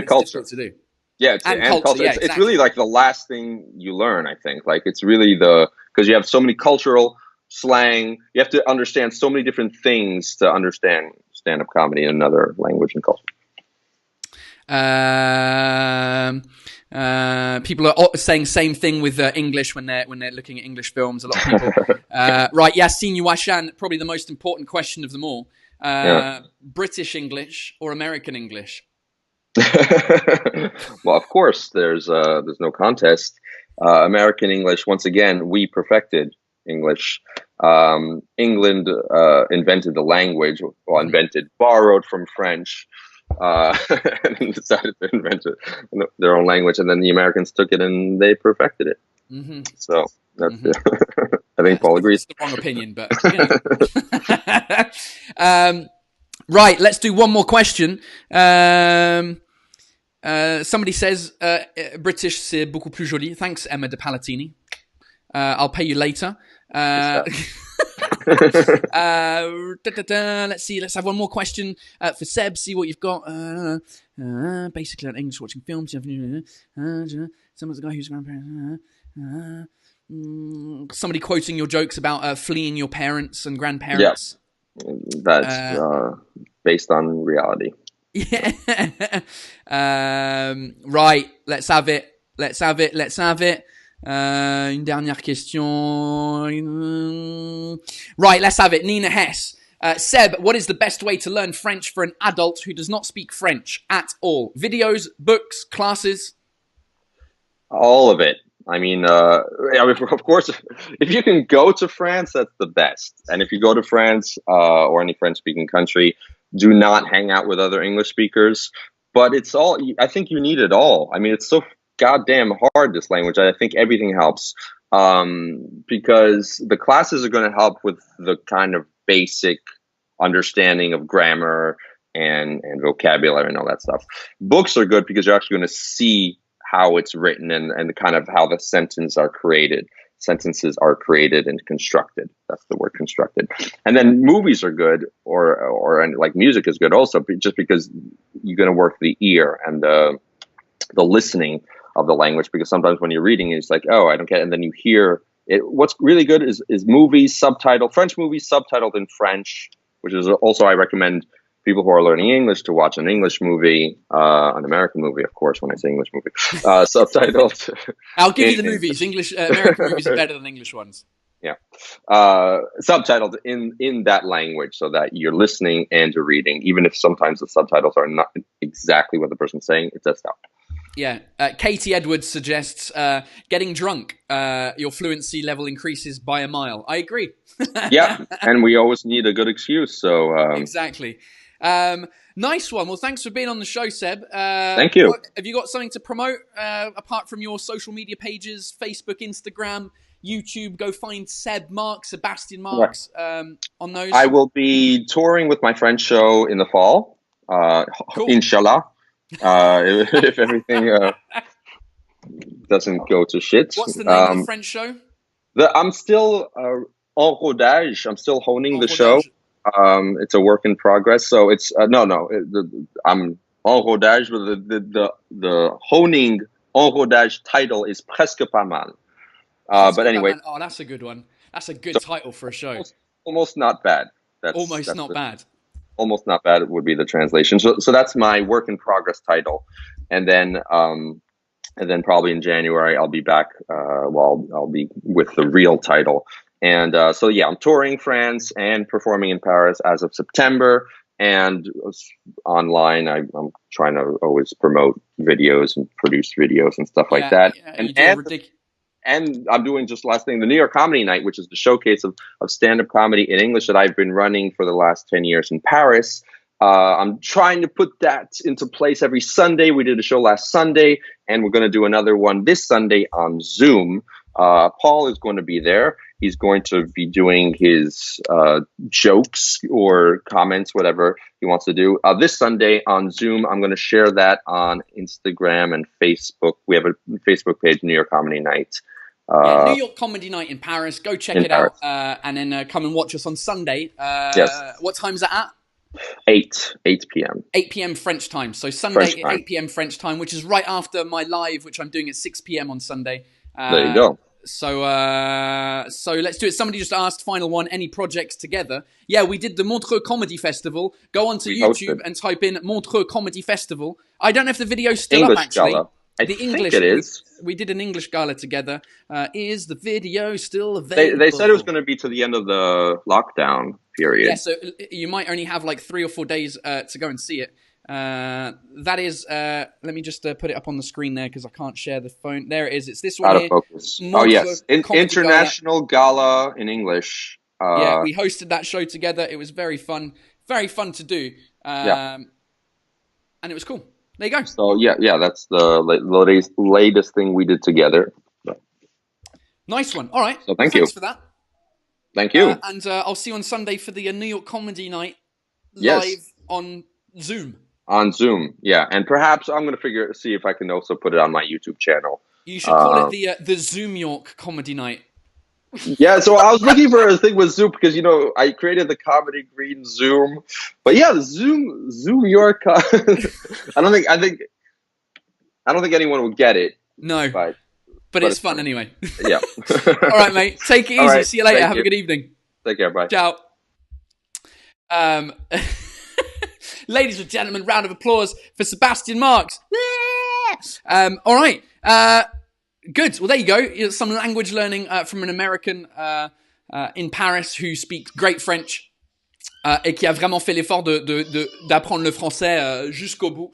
S6: culture
S1: to do.
S6: Yeah, and culture. Yeah, it's really like the last thing you learn, I think. Like it's really because you have so many cultural slang. You have to understand so many different things to understand stand-up comedy in another language and culture.
S1: People are saying same thing with English when they're looking at English films. A lot of people. Right, Yassine Ouashan, probably the most important question of them all. British English or American English?
S6: Well, of course, there's no contest. American English, once again, we perfected English. England invented the language, borrowed from French, and decided to invent their own language, and then the Americans took it and they perfected it. Mm-hmm. So that's I think Paul agrees.
S1: It's the wrong opinion, but Right, let's do one more question. Somebody says British c'est beaucoup plus joli. Thanks, Emma de Palatini. I'll pay you later. Let's see. Let's have one more question for Seb. See what you've got. Basically, English watching films. Someone's a guy whose grandparents. Somebody quoting your jokes about fleeing your parents and grandparents.
S6: Yeah, that's based on reality.
S1: Yeah. Right. Let's have it. Une dernière question. Right, let's have it. Nina Hess. Seb, what is the best way to learn French for an adult who does not speak French at all? Videos, books, classes?
S6: All of it. I mean, of course, if you can go to France, that's the best. And if you go to France or any French-speaking country, do not hang out with other English speakers. But it's all, I think you need it all. I mean, it's so goddamn hard, this language. I think everything helps because the classes are going to help with the kind of basic understanding of grammar and vocabulary and all that stuff. Books are good because you're actually going to see how it's written and kind of how the sentences are created and constructed. That's the word, constructed. And then movies are good, or like music is good also, just because you're going to work the ear and the listening of the language, because sometimes when you're reading it's like, oh, I don't get it, and then you hear it. What's really good is movies subtitled, French movies subtitled in French, which is also, I recommend people who are learning English to watch an English movie, an American movie, of course, when I say English movie, subtitled.
S1: I'll give you the movies. American movies are better than English ones.
S6: Yeah. Subtitled in that language so that you're listening and you're reading, even if sometimes the subtitles are not exactly what the person's saying, it does help.
S1: Yeah. Katie Edwards suggests getting drunk. Your fluency level increases by a mile. I agree.
S6: Yeah. And we always need a good excuse. So
S1: exactly. Nice one. Well, thanks for being on the show, Seb.
S6: Thank you.
S1: Have you got something to promote apart from your social media pages, Facebook, Instagram, YouTube? Go find Sebastian Marks on those.
S6: I will be touring with my French show in the fall. Cool. Inshallah. If everything doesn't go to shit.
S1: What's the name of the French show?
S6: I'm still en rodage. I'm still honing the show. It's a work in progress. So it's I'm en rodage, but the honing en rodage title is presque pas mal. But anyway.
S1: Oh, that's a good one. That's a good title for a show.
S6: Almost not bad.
S1: Almost not bad.
S6: Almost not bad would be the translation. So that's my work in progress title. And then probably in January, I'll be back. I'll be with the real title. And so, yeah, I'm touring France and performing in Paris as of September. And online, I'm trying to always promote videos and produce videos and stuff like that.
S1: Yeah,
S6: and I'm doing, just last thing, the New York Comedy Night, which is the showcase of stand-up comedy in English that I've been running for the last 10 years in Paris. I'm trying to put that into place every Sunday. We did a show last Sunday, and we're going to do another one this Sunday on Zoom. Paul is going to be there. He's going to be doing his jokes or comments, whatever he wants to do. This Sunday on Zoom, I'm going to share that on Instagram and Facebook. We have a Facebook page, New York Comedy Night.
S1: New York Comedy Night in Paris. Go check it out, and then come and watch us on Sunday.
S6: Yes.
S1: What time's that at?
S6: 8 p.m.
S1: 8 p.m. French time. So Sunday at 8 p.m. French time, which is right after my live, which I'm doing at 6 p.m. on Sunday.
S6: There you go.
S1: So let's do it. Somebody just asked, final one, any projects together? Yeah, we did the Montreux Comedy Festival. Go onto YouTube and type in Montreux Comedy Festival. I don't know if the video's still
S6: English
S1: up, actually.
S6: Gala. I
S1: think
S6: it is.
S1: We did an English gala together. Is the video still available?
S6: They said it was going to be to the end of the lockdown period.
S1: Yeah, so you might only have like 3 or 4 days to go and see it. That is, let me just put it up on the screen there because I can't share the phone. There it is. It's this one
S6: Out
S1: here.
S6: of focus. Oh, yes. International Gala in English.
S1: Yeah, we hosted that show together. It was very fun to do. And it was cool. There you go.
S6: So, yeah, that's the latest thing we did together.
S1: Nice one. All right.
S6: So thanks
S1: for that.
S6: Thank you.
S1: And I'll see you on Sunday for the New York Comedy Night
S6: live.
S1: Yes. on Zoom.
S6: On Zoom, yeah, and perhaps I'm gonna see if I can also put it on my YouTube channel.
S1: You should call it the Zoom York Comedy Night.
S6: Yeah, so I was looking for a thing with Zoom because I created the Comedy Green Zoom, but yeah, the Zoom York. I don't think anyone would get it.
S1: No,
S6: but
S1: it's fun anyway.
S6: Yeah.
S1: All right, mate. Take it easy.
S6: Right,
S1: See you later.
S6: thank
S1: Have
S6: you.
S1: a good evening.
S6: Take care. Bye.
S1: Ciao. Ladies and gentlemen, round of applause for Sebastian Marks. All right. Good. Well, there you go. Some language learning from an American in Paris who speaks great French et qui a vraiment fait l'effort d'apprendre le français jusqu'au bout.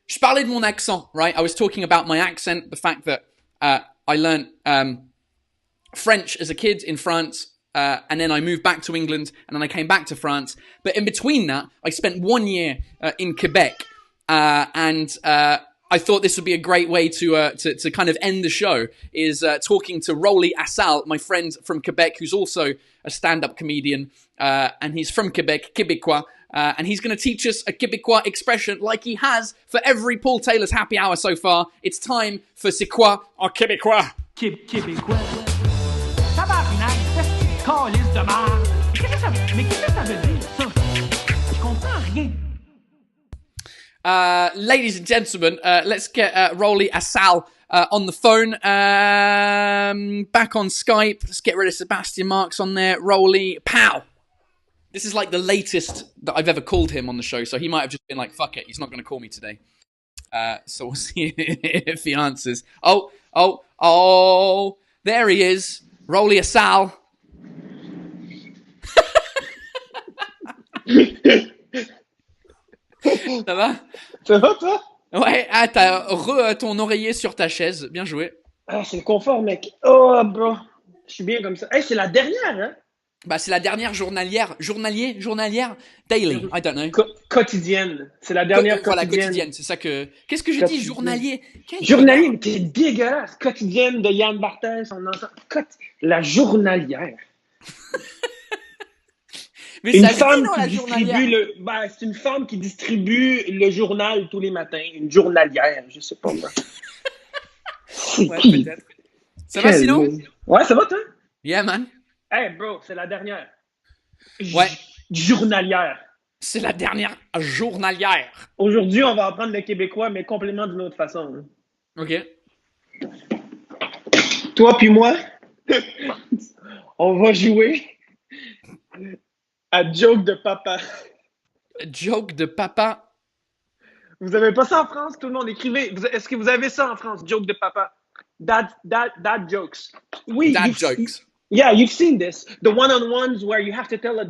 S1: Je parlais de mon accent, right? I was talking about my accent, the fact that I learned French as a kid in France. And then I moved back to England, and then I came back to France. But in between that, I spent 1 year in Quebec, and I thought this would be a great way to kind of end the show, is talking to Rolly Assal, my friend from Quebec, who's also a stand-up comedian, and he's from Quebec, Québécois, and he's going to teach us a Québécois expression like he has for every Paul Taylor's happy hour so far. It's time for C'est quoi en Québécois?
S7: Québécois. Tabarnak, calice de merde. Mais qu'est-ce que ça veut dire, ça? Je comprends rien.
S1: Ladies and gentlemen, let's get Rolly Assal on the phone. Back on Skype. Let's get rid of Sebastian Marks on there. Rolly, pow. This is like the latest that I've ever called him on the show, so he might have just been like, fuck it, he's not going to call me today. So we'll see if he answers. Oh, there he is. Rolly Assal. Ça va?
S8: Ça va, toi?
S1: Ouais, t'as ton oreiller sur ta chaise. Bien joué.
S8: Ah, c'est le confort, mec. Oh, bro. Je suis bien comme ça. Hey, c'est la dernière, hein?
S1: Bah, c'est la dernière journalière. Journalière? Daily, I don't know.
S8: Quotidienne. C'est la dernière
S1: Voilà,
S8: quotidienne.
S1: quotidienne, c'est ça que... Qu'est-ce que j'ai dit? Journalier?
S8: Journalier, mais t'es dégueulasse. Quotidienne de Yann Barthès, on entend. La journalière.
S1: Mais
S8: Une
S1: ça
S8: femme
S1: dans
S8: qui
S1: la
S8: distribue
S1: journalière.
S8: c'est une femme qui distribue le journal tous les matins. Une journalière, je sais pas moi. C'est
S1: Ouais,
S8: qui?
S1: peut-être. Ça va sinon?
S8: Ouais, ça va, toi?
S1: Yeah, man.
S8: Hey, bro, c'est la dernière.
S1: Ouais.
S8: Journalière.
S1: C'est la dernière journalière.
S8: Aujourd'hui, on va apprendre le québécois, mais complètement d'une autre façon. Hein.
S1: OK.
S8: Toi puis moi, on va jouer à joke de papa.
S1: Joke de papa.
S8: Vous avez pas ça en France? Tout le monde écrivez. Est-ce que vous avez ça en France? Joke de papa. Dad jokes. Oui.
S1: Dad jokes.
S8: Yeah, you've seen this. The one-on-ones where you have to tell a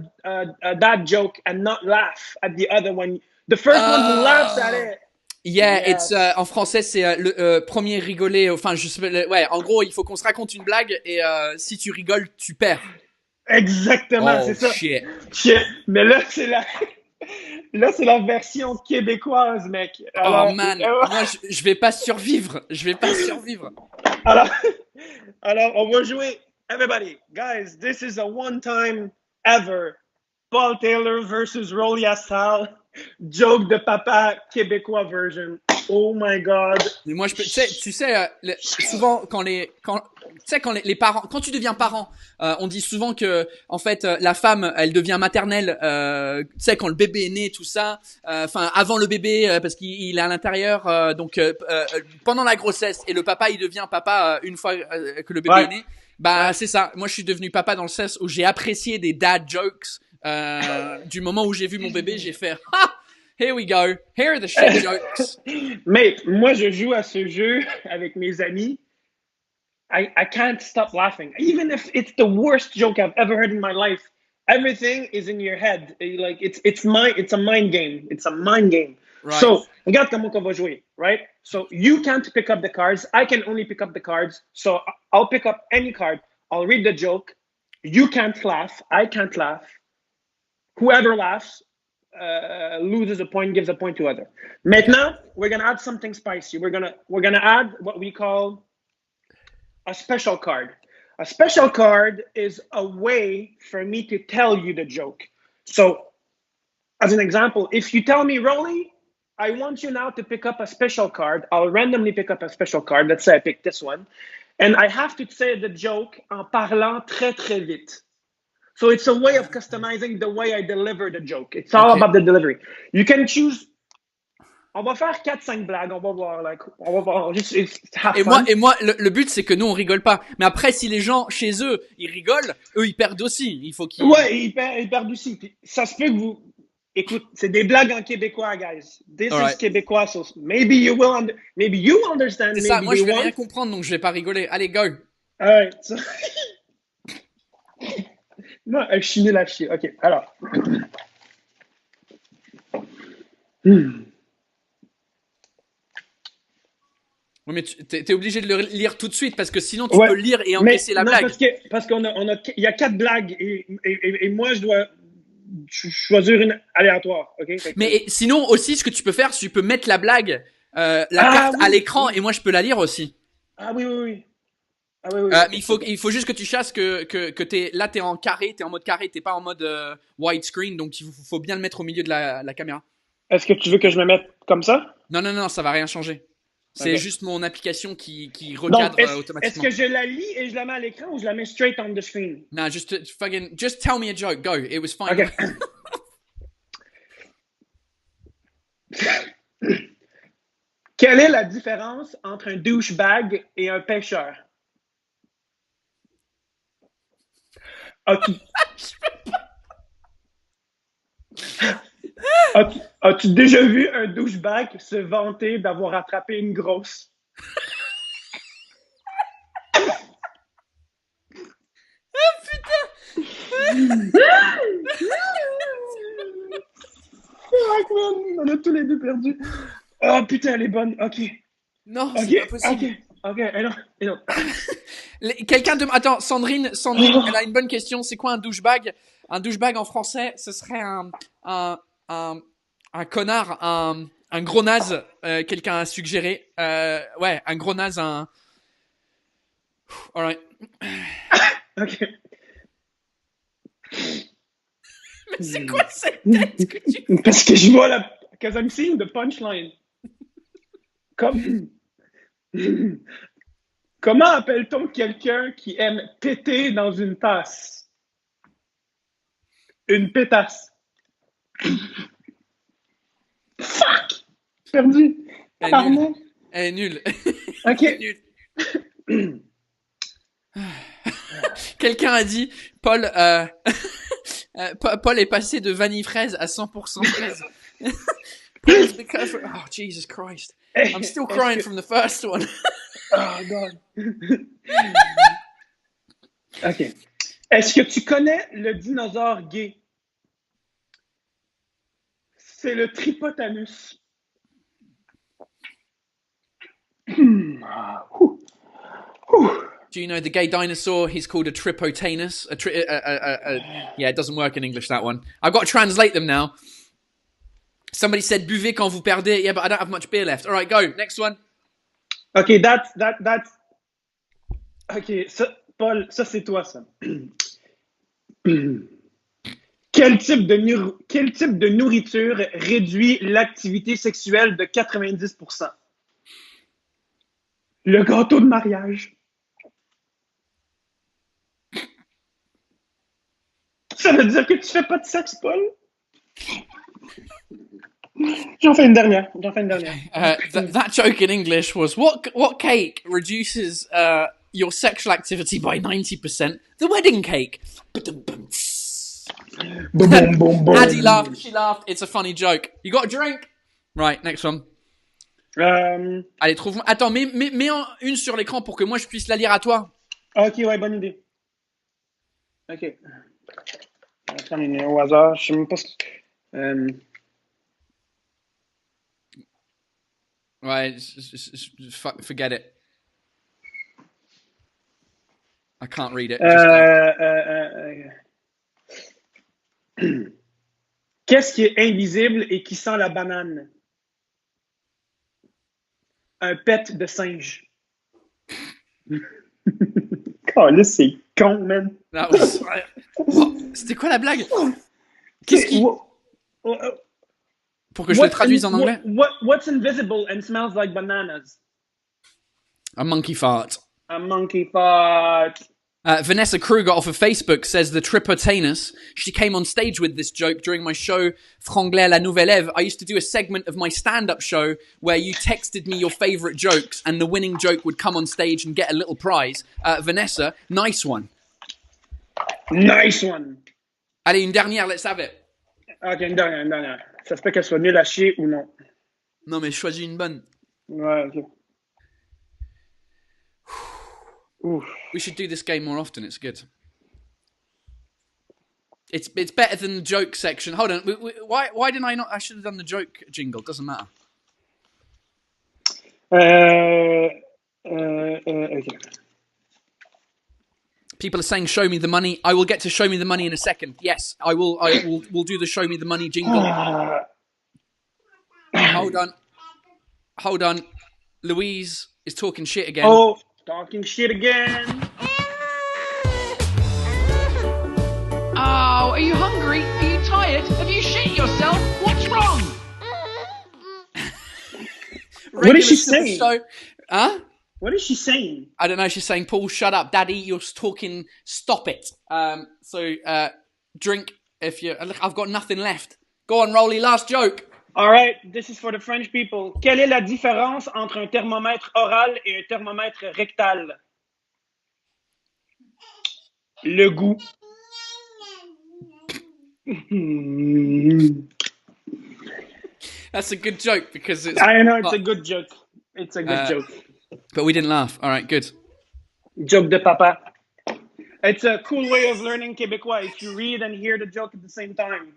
S8: dad joke and not laugh at the other one. The first one who laughs at it.
S1: Yeah,
S8: Yes.
S1: it's en français c'est le premier rigolé. Enfin, je sais, ouais. En gros, il faut qu'on se raconte une blague et si tu rigoles, tu perds.
S8: Exactement, c'est ça.
S1: Shit.
S8: Mais là, c'est la version québécoise, mec. Alors,
S1: Oh man, moi je vais pas survivre.
S8: Alors, on va jouer. Everybody, guys, this is a one-time ever Paul Taylor versus Rolly Assal joke de papa québécois version. Oh my God.
S1: Mais moi, tu sais, souvent quand les parents, quand tu deviens parent, on dit souvent que en fait la femme, elle devient maternelle. Tu sais, quand le bébé est né, tout ça. Enfin, avant le bébé, parce qu'il est à l'intérieur. Donc pendant la grossesse, et le papa, il devient papa une fois que le bébé est né. Bah c'est ça. Moi, je suis devenu papa dans le sens où j'ai apprécié des dad jokes. Du moment où j'ai vu mon bébé, j'ai fait here we go. Here are the shit jokes.
S8: Mais moi, je joue à ce jeu avec mes amis. I can't stop laughing. Even if it's the worst joke I've ever heard in my life, everything is in your head. Like it's a mind game. It's a mind game.
S1: Right.
S8: So, regarde comment on va jouer, right? So you can't pick up the cards. I can only pick up the cards. So I'll pick up any card. I'll read the joke. You can't laugh. I can't laugh. Whoever laughs loses a point, gives a point to other. Maintenant, we're gonna add something spicy. We're gonna add what we call a special card. A special card is a way for me to tell you the joke. So as an example, if you tell me, Rolly, I want you now to pick up a special card, I'll randomly pick up a special card. Let's say I pick this one. And I have to say the joke en parlant très, très vite. So it's a way of customizing the way I deliver the joke. It's all about the delivery. You can choose. On va faire 4-5 blagues. On va voir. On va voir. Just have fun.
S2: Et moi, le but, c'est que nous, on rigole pas. Mais après, si les gens, chez eux, ils rigolent, eux, ils perdent aussi. Il faut qu'ils...
S8: Ouais, ils perdent aussi. Puis, ça se peut que vous... Écoute, c'est des blagues en québécois, guys. This is québécois, so maybe you will understand.
S2: C'est ça, moi je vais rien comprendre, donc je vais pas rigoler. Allez, go.
S8: Alright. So... non, je suis nul à chier. Ok, alors.
S2: Oui, mais t'es obligé de le lire tout de suite parce que sinon tu peux lire et encaisser la blague.
S8: Parce qu'il y a 4 blagues et moi je dois choisir une aléatoire, ok?
S2: Mais sinon aussi, ce que tu peux faire, c'est que tu peux mettre la blague, la carte à l'écran et moi je peux la lire aussi.
S8: Ah oui. Ah, oui.
S2: Mais il faut juste que tu chasses que t'es en carré, t'es en mode carré, t'es pas en mode widescreen, donc il faut bien le mettre au milieu de la caméra.
S8: Est-ce que tu veux que je me mette comme ça?
S2: Non, ça va rien changer. C'est juste mon application qui recadre automatiquement.
S8: Est-ce que je la lis et je la mets à l'écran ou je la mets straight on the screen?
S2: Non, just tell me a joke. Go. It was fine.
S8: Okay. Quelle est la différence entre un douchebag et un pêcheur? As-tu déjà vu un douchebag se vanter d'avoir attrapé une grosse?
S2: Oh putain!
S8: On a tous les deux perdu. Oh putain, elle est bonne. Ok.
S2: Non, c'est pas possible.
S8: Ok. Et non.
S2: Quelqu'un de... Attends, Sandrine, elle a une bonne question. C'est quoi un douchebag? Un douchebag en français, ce serait un connard, un gros naze. Quelqu'un a suggéré. Un gros naze, Alright.
S8: Ok.
S2: Mais c'est quoi cette tête que tu...
S8: Parce que je vois la... Because I'm seeing the punchline. Comment appelle-t-on quelqu'un qui aime péter dans une tasse? Une pétasse. Fuck! Perdu.
S2: Elle est nulle.
S8: Ok.
S2: Nul. Quelqu'un a dit, Paul est passé de vanille fraise à 100% fraise. Oh, Jesus Christ. I'm still crying from the first one.
S8: Oh, God. OK. Est-ce que tu connais le dinosaure gay? C'est le Tripotanus.
S2: Do you know the gay dinosaur? He's called a Tripotanus. Yeah, it doesn't work in English, that one. I've got to translate them now. Somebody said, buvez quand vous perdez. Yeah, but I don't have much beer left. All right, go. Next one.
S8: Okay, that's... Okay, ça, Paul, ça c'est toi, ça. Quel type de nourriture réduit l'activité sexuelle de 90%? Le gâteau de mariage. Ça veut dire que tu fais pas de sexe, Paul? J'en fais une dernière.
S2: That joke in English was, what cake reduces your sexual activity by 90%? The wedding cake.
S8: Boom, boom, boom.
S2: Addie laughed, she laughed. It's a funny joke. You got a drink? Right, next one. Allez, trouve-moi. Attends, mets une sur l'écran pour que moi je puisse la lire à toi.
S8: Ok, ouais, bonne idée. Ok. On va prendre une au hasard. Je sais même pas ce que...
S2: Ouais, forget it. I can't read it.
S8: Qu'est-ce qui est invisible et qui sent la banane? Un pet de singe. Oh, là, c'est con, man.
S2: C'était quoi la blague? Qu'est-ce qui... Pour que je le traduise en anglais?
S8: What's invisible and smells like bananas?
S2: A monkey fart.
S8: A monkey fart.
S2: Vanessa Kruger off of Facebook says the tripotanus. She came on stage with this joke during my show Franglais La Nouvelle Ève. I used to do a segment of my stand-up show where you texted me your favorite jokes and the winning joke would come on stage and get a little prize. Vanessa, nice one.
S8: Nice one.
S2: Allez, une dernière, let's have it.
S8: Ok, une dernière. Ça se peut qu'elle soit nulle à chier ou non.
S2: Non, mais choisis une bonne.
S8: Ouais, ok. Oof.
S2: We should do this game more often. It's good. It's better than the joke section. Hold on. Why didn't I not? I should have done the joke jingle. Doesn't matter.
S8: Okay.
S2: People are saying, "Show me the money." I will get to show me the money in a second. Yes, I will. We'll do the show me the money jingle. Hold on. Louise is talking shit again.
S8: Oh, talking shit again.
S7: Oh, are you hungry? Are you tired? Have you shit yourself? What's wrong?
S8: What is she saying?
S2: Huh?
S8: What is she saying?
S2: I don't know. She's saying, Paul, shut up. Daddy, you're talking. Stop it. Drink if you... Look, I've got nothing left. Go on, Rolly. Last joke.
S8: All right, this is for the French people. Quelle est la différence entre un thermomètre oral et un thermomètre rectal? Le goût.
S2: That's a good joke because it's...
S8: I know, it's a good joke. It's a good joke.
S2: But we didn't laugh. All right, good.
S8: Joke de papa. It's a cool way of learning Québécois if you read and hear the joke at the same time.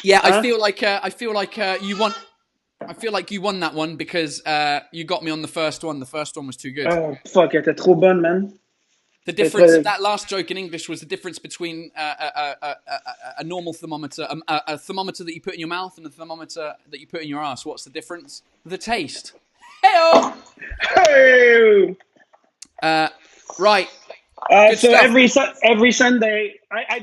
S2: Yeah, huh? I feel like you won. I feel like you won that one because you got me on the first one. The first one was too good.
S8: Oh fuck! Elle était trop bonne, man.
S2: The difference, that last joke in English was the difference between a normal thermometer, a thermometer that you put in your mouth and a thermometer that you put in your ass. What's the difference? The taste. Hey-o!
S8: Hey!
S2: Right.
S8: So stuff. every Sunday,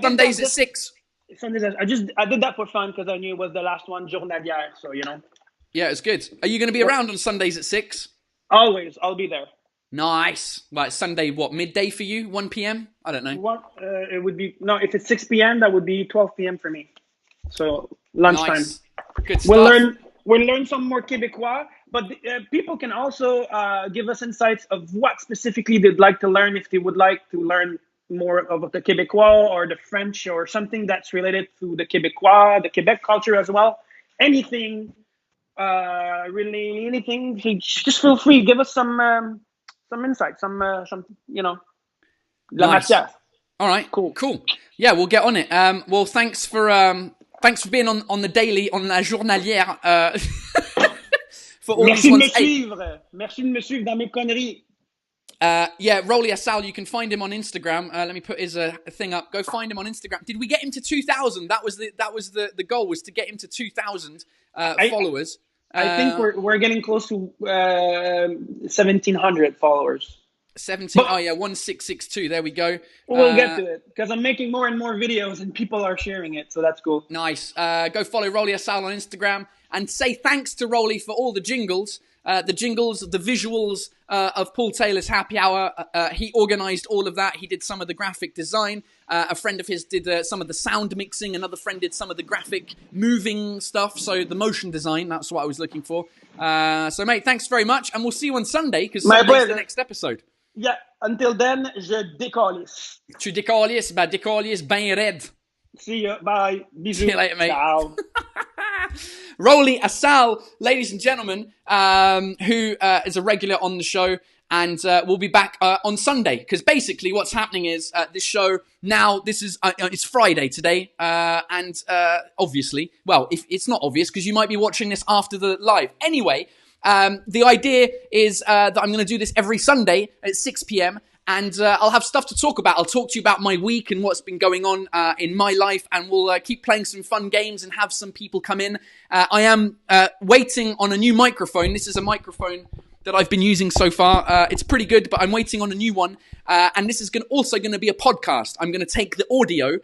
S2: Sundays at 6.
S8: Sundays, I did that for fun because I knew it was the last one, journalière. So you know.
S2: Yeah, it's good. Are you going to be around on Sundays at 6?
S8: Always, I'll be there.
S2: Nice. Right, Sunday, what, midday for you? 1 p.m.? I don't know.
S8: It would be, no, if it's 6 p.m., that would be 12 p.m. for me. So, lunchtime. Nice.
S2: Good stuff.
S8: We'll learn some more Québécois, but people can also give us insights of what specifically they'd like to learn, if they would like to learn more of the Québécois or the French or something that's related to the Québécois, the Quebec culture as well. Anything, really anything, just feel free. Give us some insight, some you know,
S2: nice.
S8: Matière.
S2: All right, cool. Yeah, we'll get on it. Well, thanks for being on the daily, on la journalière. For all
S8: Merci de me suivre. Merci de me suivre dans mes conneries.
S2: Yeah, Rolly Assal, you can find him on Instagram. Let me put his thing up. Go find him on Instagram. Did we get him to 2,000? That was the goal, was to get him to 2,000 followers.
S8: I think we're getting close to 1,700 followers.
S2: 1662. There we go.
S8: We'll get to it because I'm making more and more videos and people are sharing it, so that's cool.
S2: Nice. Go follow Rolly Assal on Instagram and say thanks to Rolly for all the jingles. The visuals of Paul Taylor's Happy Hour. He organised all of that. He did some of the graphic design. A friend of his did some of the sound mixing. Another friend did some of the graphic moving stuff. So the motion design, that's what I was looking for. So, mate, thanks very much. And we'll see you on Sunday because Sunday's the next episode.
S8: Yeah, until then, je décalisse.
S2: Tu décalisses? Ben, décalisse ben raide.
S8: See you. Bye. Bisous.
S2: See you later, mate.
S8: Ciao.
S2: Rolly Assal, ladies and gentlemen, who is a regular on the show, and we'll be back on Sunday. Because basically what's happening is this show, now this is, it's Friday today, and obviously, well, if it's not obvious because you might be watching this after the live. Anyway, the idea is that I'm going to do this every Sunday at 6 p.m, and I'll have stuff to talk about. I'll talk to you about my week and what's been going on in my life, and we'll keep playing some fun games and have some people come in. I am waiting on a new microphone. This is a microphone that I've been using so far. It's pretty good, but I'm waiting on a new one. And this is also going to be a podcast. I'm going to take the audio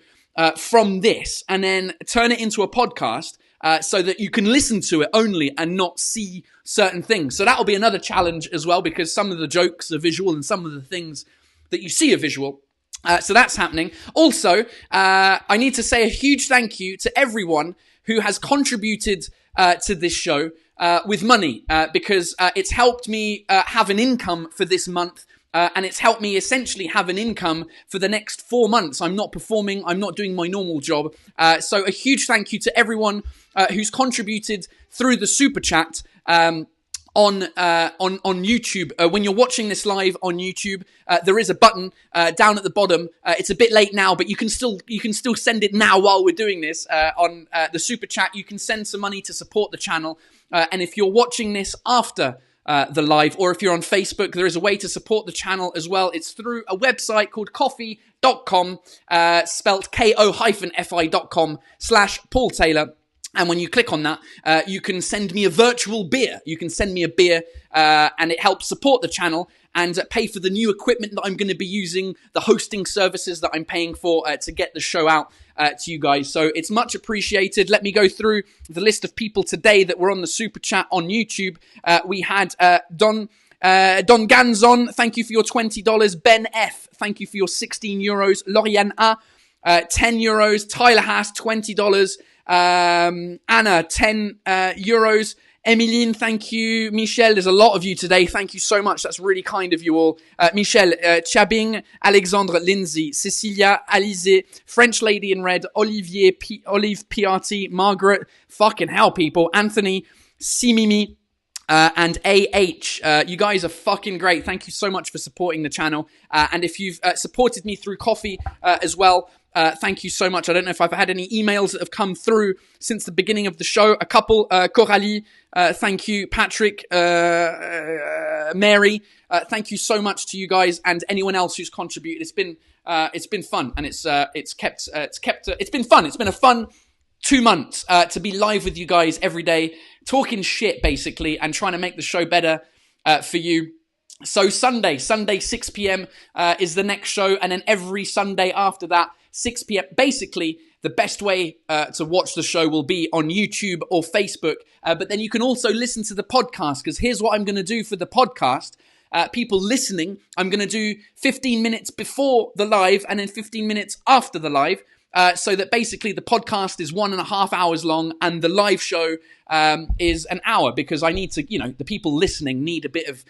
S2: from this and then turn it into a podcast. so that you can listen to it only and not see certain things. So that'll be another challenge as well, because some of the jokes are visual and some of the things that you see are visual. So that's happening. Also, I need to say a huge thank you to everyone who has contributed to this show with money, because it's helped me have an income for this month. And it's helped me essentially have an income for the next 4 months. I'm not performing. I'm not doing my normal job. So a huge thank you to everyone who's contributed through the super chat on YouTube. When you're watching this live on YouTube, there is a button down at the bottom. It's a bit late now, but you can still send it now while we're doing this on the super chat. You can send some money to support the channel. And if you're watching this after the live, or if you're on Facebook, there is a way to support the channel as well. It's through a website called coffee.com, spelt ko-fi.com/Paul Taylor. And when you click on that, you can send me a virtual beer. You can send me a beer, and it helps support the channel and pay for the new equipment that I'm going to be using, the hosting services that I'm paying for to get the show out to you guys. So it's much appreciated. Let me go through the list of people today that were on the super chat on YouTube. We had Don Ganzon, thank you for your $20. Ben F, thank you for your €16. Lauriane A, €10. Tyler Haas, $20. Anna, €10. Emeline, thank you. Michelle, there's a lot of you today. Thank you so much. That's really kind of you all. Michelle, Chabing, Alexandre, Lindsay, Cecilia, Alize, French Lady in Red, Olivier, Olive PRT, Margaret, fucking hell, people, Anthony, Simimi, and AH. You guys are fucking great. Thank you so much for supporting the channel. And if you've supported me through coffee as well, thank you so much. I don't know if I've had any emails that have come through since the beginning of the show. A couple, Coralie, thank you. Patrick, Mary, thank you so much to you guys and anyone else who's contributed. It's been fun, and it's been fun. It's been a fun 2 months to be live with you guys every day, talking shit basically, and trying to make the show better for you. So Sunday 6 p.m. Is the next show, and then every Sunday after that, 6 p.m. Basically, the best way to watch the show will be on YouTube or Facebook, but then you can also listen to the podcast, because here's what I'm going to do for the podcast. People listening, I'm going to do 15 minutes before the live and then 15 minutes after the live. So that basically the podcast is 1.5 hours long and the live show is an hour, because I need to, the people listening need a bit of,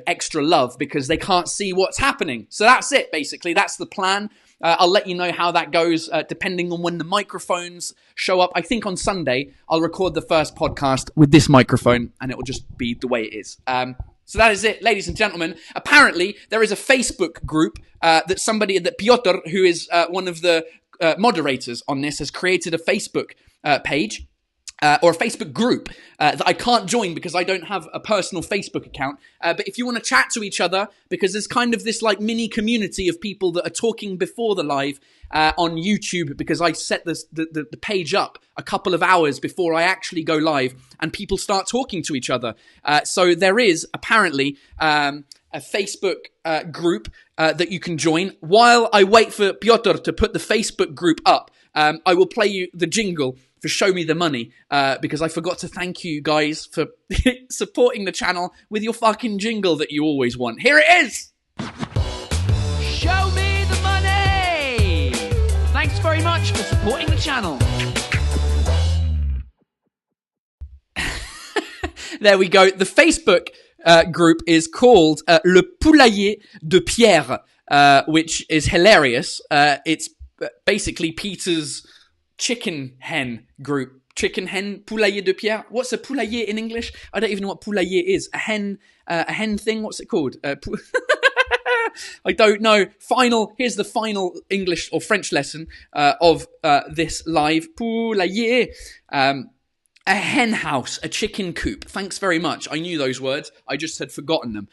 S2: extra love because they can't see what's happening. So that's it, basically. That's the plan. I'll let you know how that goes depending on when the microphones show up. I think on Sunday I'll record the first podcast with this microphone and it will just be the way it is. So that is it, ladies and gentlemen. Apparently there is a Facebook group that Piotr, who is one of the moderators on this, has created a Facebook page or a Facebook group that I can't join because I don't have a personal Facebook account. But if you want to chat to each other, because there's kind of this like mini community of people that are talking before the live on YouTube, because I set the page up a couple of hours before I actually go live, and people start talking to each other. So there is apparently a Facebook group that you can join. While I wait for Piotr to put the Facebook group up, I will play you the jingle for Show Me the Money, because I forgot to thank you guys for supporting the channel with your fucking jingle that you always want. Here it is!
S7: Show me the money! Thanks very much for supporting the channel.
S2: There we go. The Facebook group is called Le Poulailler de Pierre, which is hilarious. It's basically Peter's chicken hen group. Chicken hen, poulailler de Pierre. What's a poulailler in English? I don't even know what poulailler is. A hen thing? What's it called? I don't know. Here's the final English or French lesson of this live. Poulailler. A hen house, a chicken coop. Thanks very much. I knew those words. I just had forgotten them.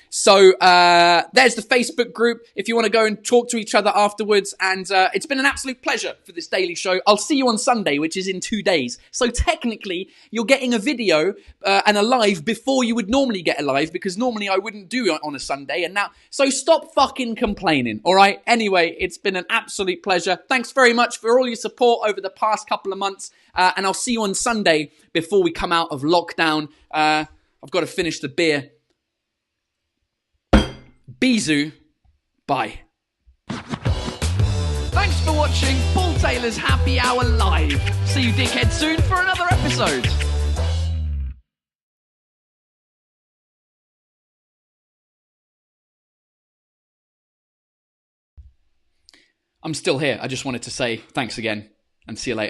S2: So there's the Facebook group if you want to go and talk to each other afterwards. And it's been an absolute pleasure for this daily show. I'll see you on Sunday, which is in 2 days. So technically, you're getting a video and a live before you would normally get a live, because normally I wouldn't do it on a Sunday. And now, so stop fucking complaining, all right? Anyway, it's been an absolute pleasure. Thanks very much for all your support over the past couple of months.
S1: and I'll see you on Sunday before we come out of lockdown. I've got to finish the beer. Bisous. Bye.
S2: Thanks for watching Paul Taylor's Happy Hour Live. See you dickheads soon for another episode.
S1: I'm still here. I just wanted to say thanks again and see you later.